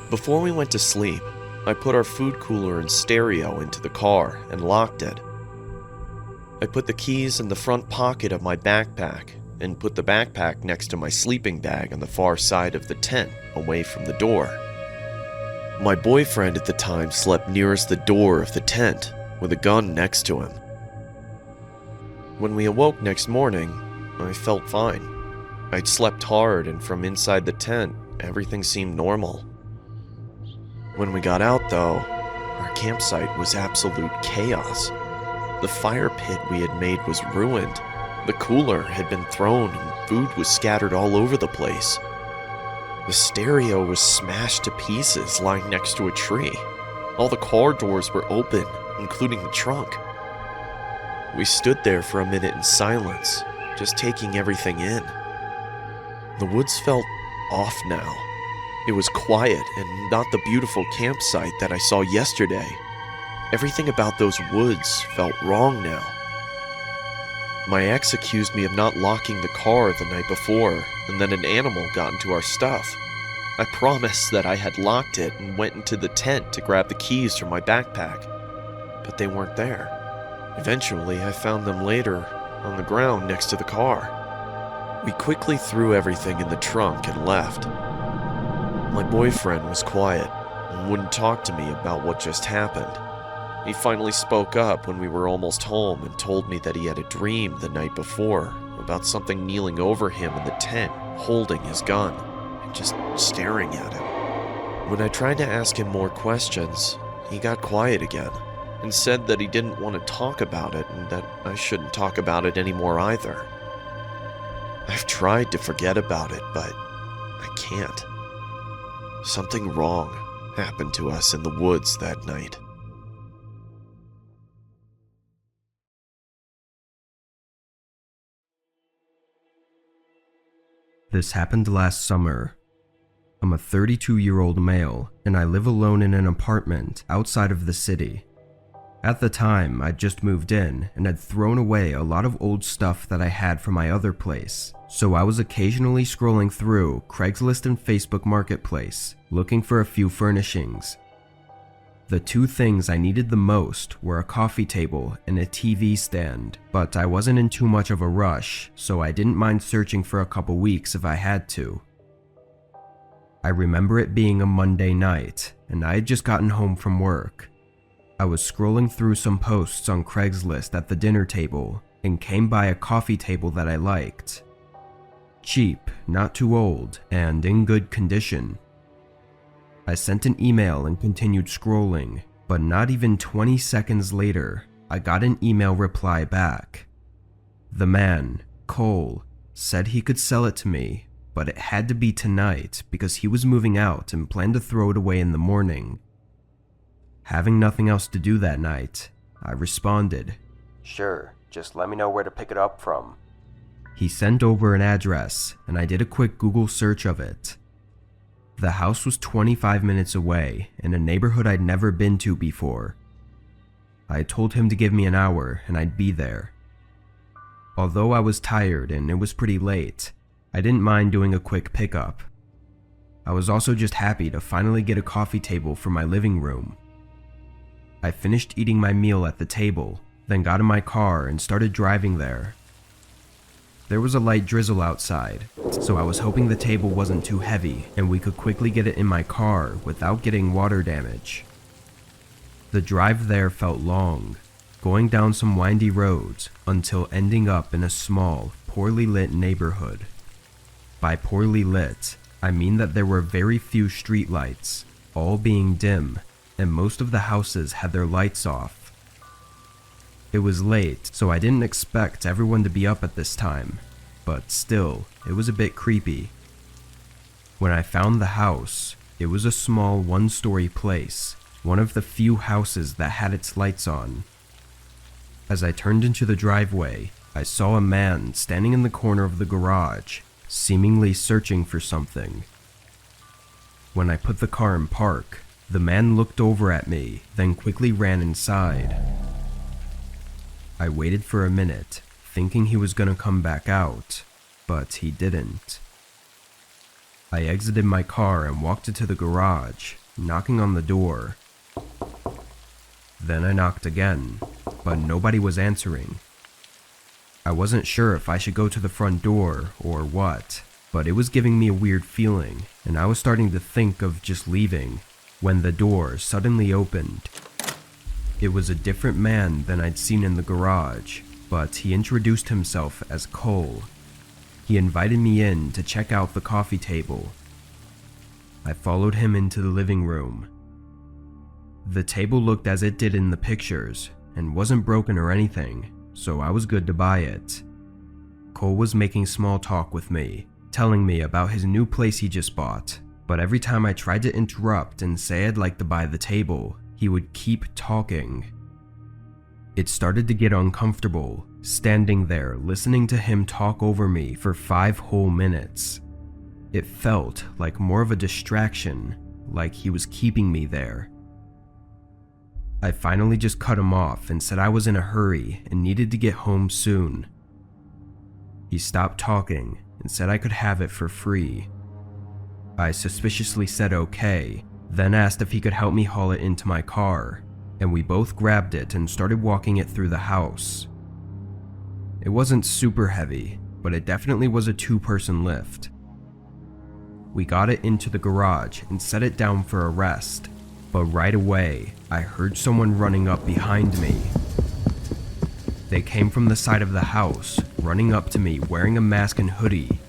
Before we went to sleep, I put our food cooler and stereo into the car and locked it. I put the keys in the front pocket of my backpack and put the backpack next to my sleeping bag on the far side of the tent, away from the door. My boyfriend at the time slept nearest the door of the tent, with a gun next to him. When we awoke next morning, I felt fine. I'd slept hard, and from inside the tent, everything seemed normal. When we got out, though, our campsite was absolute chaos. The fire pit we had made was ruined. The cooler had been thrown and food was scattered all over the place. The stereo was smashed to pieces lying next to a tree. All the car doors were open, including the trunk. We stood there for a minute in silence, just taking everything in. The woods felt off now. It was quiet and not the beautiful campsite that I saw yesterday. Everything about those woods felt wrong now. My ex accused me of not locking the car the night before, and then an animal got into our stuff. I promised that I had locked it and went into the tent to grab the keys from my backpack, but they weren't there. Eventually, I found them later on the ground next to the car. We quickly threw everything in the trunk and left. My boyfriend was quiet and wouldn't talk to me about what just happened. He finally spoke up when we were almost home and told me that he had a dream the night before about something kneeling over him in the tent, holding his gun, and just staring at him. When I tried to ask him more questions, he got quiet again and said that he didn't want to talk about it and that I shouldn't talk about it anymore either. I've tried to forget about it, but I can't. Something wrong happened to us in the woods that night. This happened last summer. I'm a 32-year-old male, and I live alone in an apartment outside of the city. At the time, I'd just moved in and had thrown away a lot of old stuff that I had from my other place, so I was occasionally scrolling through Craigslist and Facebook Marketplace, looking for a few furnishings. The two things I needed the most were a coffee table and a TV stand, but I wasn't in too much of a rush, so I didn't mind searching for a couple weeks if I had to. I remember it being a Monday night, and I had just gotten home from work. I was scrolling through some posts on Craigslist at the dinner table and came by a coffee table that I liked. Cheap, not too old, and in good condition. I sent an email and continued scrolling, but not even 20 seconds later, I got an email reply back. The man, Cole, said he could sell it to me, but it had to be tonight because he was moving out and planned to throw it away in the morning. Having nothing else to do that night, I responded, Sure, just let me know where to pick it up from. He sent over an address, and I did a quick Google search of it. The house was 25 minutes away, in a neighborhood I'd never been to before. I told him to give me an hour, and I'd be there. Although I was tired and it was pretty late, I didn't mind doing a quick pickup. I was also just happy to finally get a coffee table for my living room. I finished eating my meal at the table, then got in my car and started driving there. There was a light drizzle outside, so I was hoping the table wasn't too heavy and we could quickly get it in my car without getting water damage. The drive there felt long, going down some windy roads until ending up in a small, poorly lit neighborhood. By poorly lit, I mean that there were very few streetlights, all being dim, and most of the houses had their lights off. It was late, so I didn't expect everyone to be up at this time, but still, it was a bit creepy. When I found the house, it was a small one-story place, one of the few houses that had its lights on. As I turned into the driveway, I saw a man standing in the corner of the garage, seemingly searching for something. When I put the car in park, the man looked over at me, then quickly ran inside. I waited for a minute, thinking he was gonna come back out, but he didn't. I exited my car and walked into the garage, knocking on the door. Then I knocked again, but nobody was answering. I wasn't sure if I should go to the front door or what, but it was giving me a weird feeling, and I was starting to think of just leaving, when the door suddenly opened. It was a different man than I'd seen in the garage, but he introduced himself as Cole. He invited me in to check out the coffee table. I followed him into the living room. The table looked as it did in the pictures, and wasn't broken or anything, so I was good to buy it. Cole was making small talk with me, telling me about his new place he just bought, but every time I tried to interrupt and say I'd like to buy the table, he would keep talking. It started to get uncomfortable, standing there listening to him talk over me for 5 whole minutes. It felt like more of a distraction, like he was keeping me there. I finally just cut him off and said I was in a hurry and needed to get home soon. He stopped talking and said I could have it for free. I suspiciously said okay, then asked if he could help me haul it into my car, and we both grabbed it and started walking it through the house. It wasn't super heavy, but it definitely was a 2-person lift. We got it into the garage and set it down for a rest, but right away, I heard someone running up behind me. They came from the side of the house, running up to me wearing a mask and hoodie.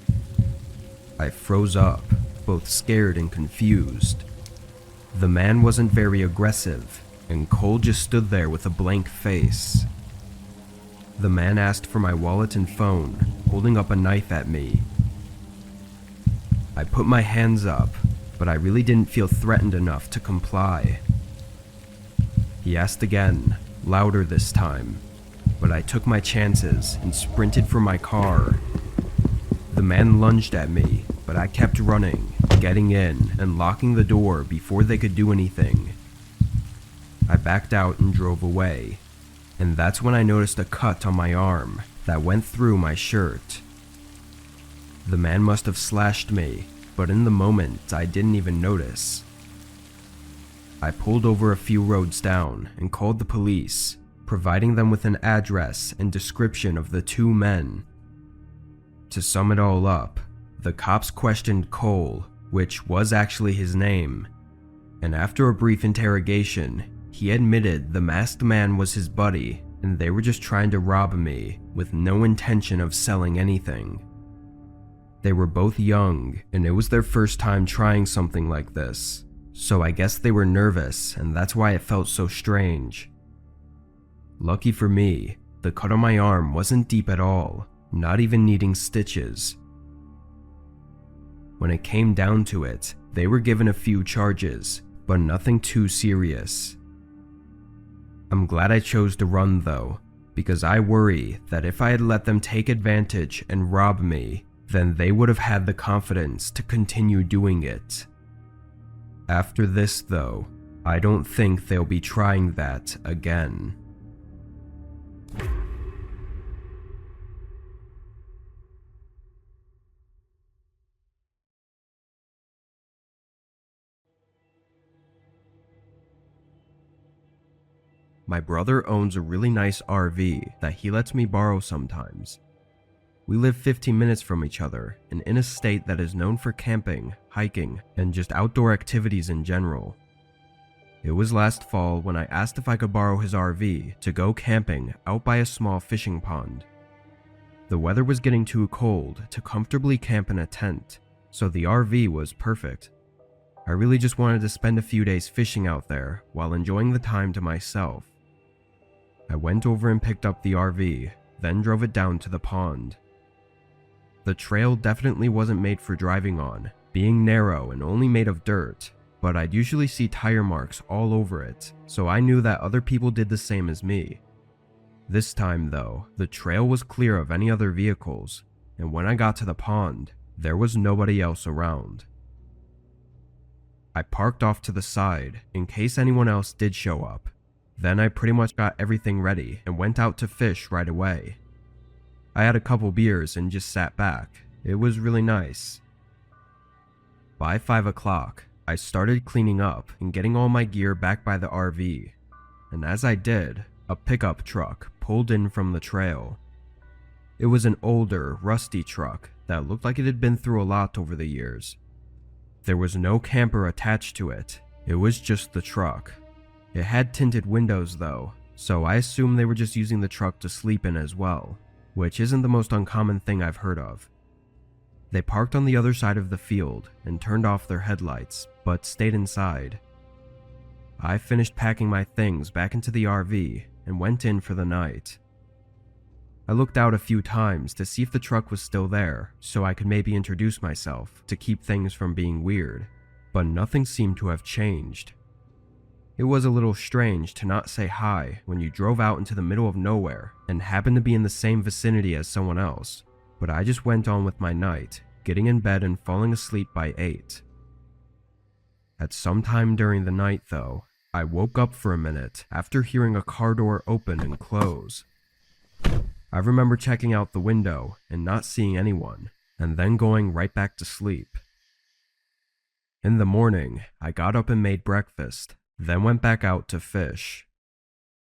I froze up, both scared and confused. The man wasn't very aggressive, and Cole just stood there with a blank face. The man asked for my wallet and phone, holding up a knife at me. I put my hands up, but I really didn't feel threatened enough to comply. He asked again, louder this time, but I took my chances and sprinted for my car. The man lunged at me, but I kept running, getting in and locking the door before they could do anything. I backed out and drove away, and that's when I noticed a cut on my arm that went through my shirt. The man must have slashed me, but in the moment I didn't even notice. I pulled over a few roads down and called the police, providing them with an address and description of the 2 men. To sum it all up, the cops questioned Cole, which was actually his name, and after a brief interrogation, he admitted the masked man was his buddy and they were just trying to rob me with no intention of selling anything. They were both young and it was their first time trying something like this, so I guess they were nervous and that's why it felt so strange. Lucky for me, the cut on my arm wasn't deep at all, not even needing stitches. When it came down to it, they were given a few charges, but nothing too serious. I'm glad I chose to run though, because I worry that if I had let them take advantage and rob me, then they would have had the confidence to continue doing it. After this though, I don't think they'll be trying that again. My brother owns a really nice RV that he lets me borrow sometimes. We live 15 minutes from each other and in a state that is known for camping, hiking, and just outdoor activities in general. It was last fall when I asked if I could borrow his RV to go camping out by a small fishing pond. The weather was getting too cold to comfortably camp in a tent, so the RV was perfect. I really just wanted to spend a few days fishing out there while enjoying the time to myself. I went over and picked up the RV, then drove it down to the pond. The trail definitely wasn't made for driving on, being narrow and only made of dirt, but I'd usually see tire marks all over it, so I knew that other people did the same as me. This time though, the trail was clear of any other vehicles, and when I got to the pond, there was nobody else around. I parked off to the side in case anyone else did show up. Then I pretty much got everything ready and went out to fish right away. I had a couple beers and just sat back. It was really nice. By 5 o'clock, I started cleaning up and getting all my gear back by the RV, and as I did, a pickup truck pulled in from the trail. It was an older, rusty truck that looked like it had been through a lot over the years. There was no camper attached to it, it was just the truck. It had tinted windows though, so I assumed they were just using the truck to sleep in as well, which isn't the most uncommon thing I've heard of. They parked on the other side of the field and turned off their headlights, but stayed inside. I finished packing my things back into the RV and went in for the night. I looked out a few times to see if the truck was still there, so I could maybe introduce myself to keep things from being weird, but nothing seemed to have changed. It was a little strange to not say hi when you drove out into the middle of nowhere and happened to be in the same vicinity as someone else, but I just went on with my night, getting in bed and falling asleep by 8. At some time during the night, though, I woke up for a minute after hearing a car door open and close. I remember checking out the window and not seeing anyone, and then going right back to sleep. In the morning, I got up and made breakfast, then went back out to fish.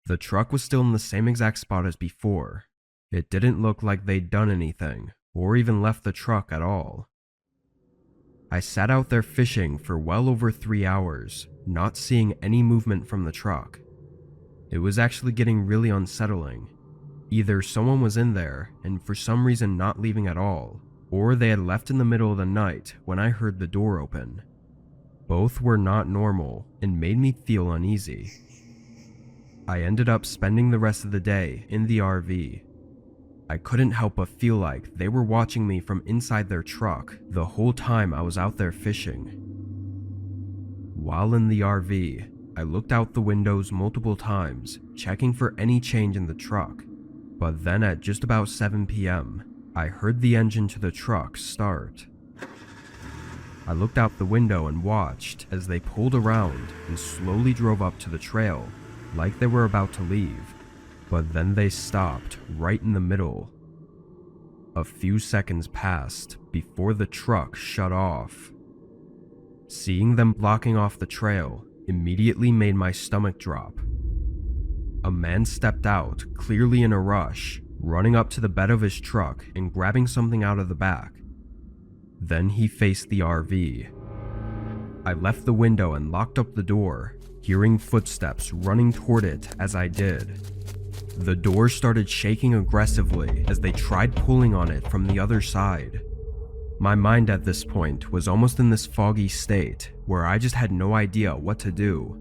The truck was still in the same exact spot as before. It didn't look like they'd done anything, or even left the truck at all. I sat out there fishing for well over 3 hours, not seeing any movement from the truck. It was actually getting really unsettling. Either someone was in there and for some reason not leaving at all, or they had left in the middle of the night when I heard the door open. Both were not normal and made me feel uneasy. I ended up spending the rest of the day in the RV. I couldn't help but feel like they were watching me from inside their truck the whole time I was out there fishing. While in the RV, I looked out the windows multiple times, checking for any change in the truck. But then at just about 7 p.m., I heard the engine to the truck start. I looked out the window and watched as they pulled around and slowly drove up to the trail, like they were about to leave. But then they stopped right in the middle. A few seconds passed before the truck shut off. Seeing them blocking off the trail immediately made my stomach drop. A man stepped out, clearly in a rush, running up to the bed of his truck and grabbing something out of the back. Then he faced the RV. I left the window and locked up the door, hearing footsteps running toward it as I did. The door started shaking aggressively as they tried pulling on it from the other side. My mind at this point was almost in this foggy state where I just had no idea what to do.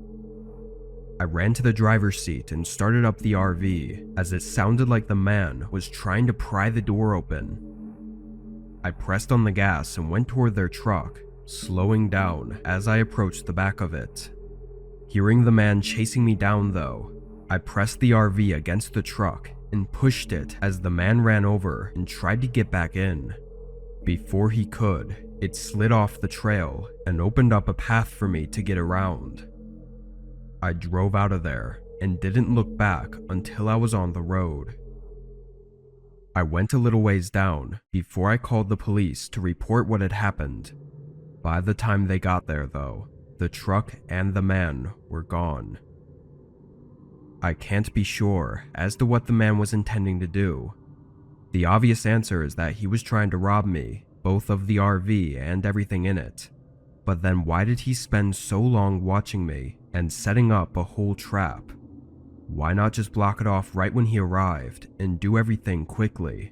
I ran to the driver's seat and started up the RV as it sounded like the man was trying to pry the door open. I pressed on the gas and went toward their truck, slowing down as I approached the back of it. Hearing the man chasing me down though, I pressed the RV against the truck and pushed it as the man ran over and tried to get back in. Before he could, it slid off the trail and opened up a path for me to get around. I drove out of there and didn't look back until I was on the road. I went a little ways down before I called the police to report what had happened. By the time they got there though, the truck and the man were gone. I can't be sure as to what the man was intending to do. The obvious answer is that he was trying to rob me, both of the RV and everything in it. But then why did he spend so long watching me and setting up a whole trap? Why not just block it off right when he arrived and do everything quickly?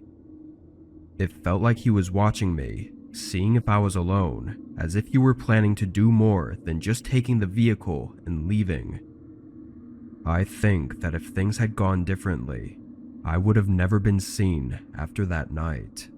It felt like he was watching me, seeing if I was alone, as if he were planning to do more than just taking the vehicle and leaving. I think that if things had gone differently, I would have never been seen after that night.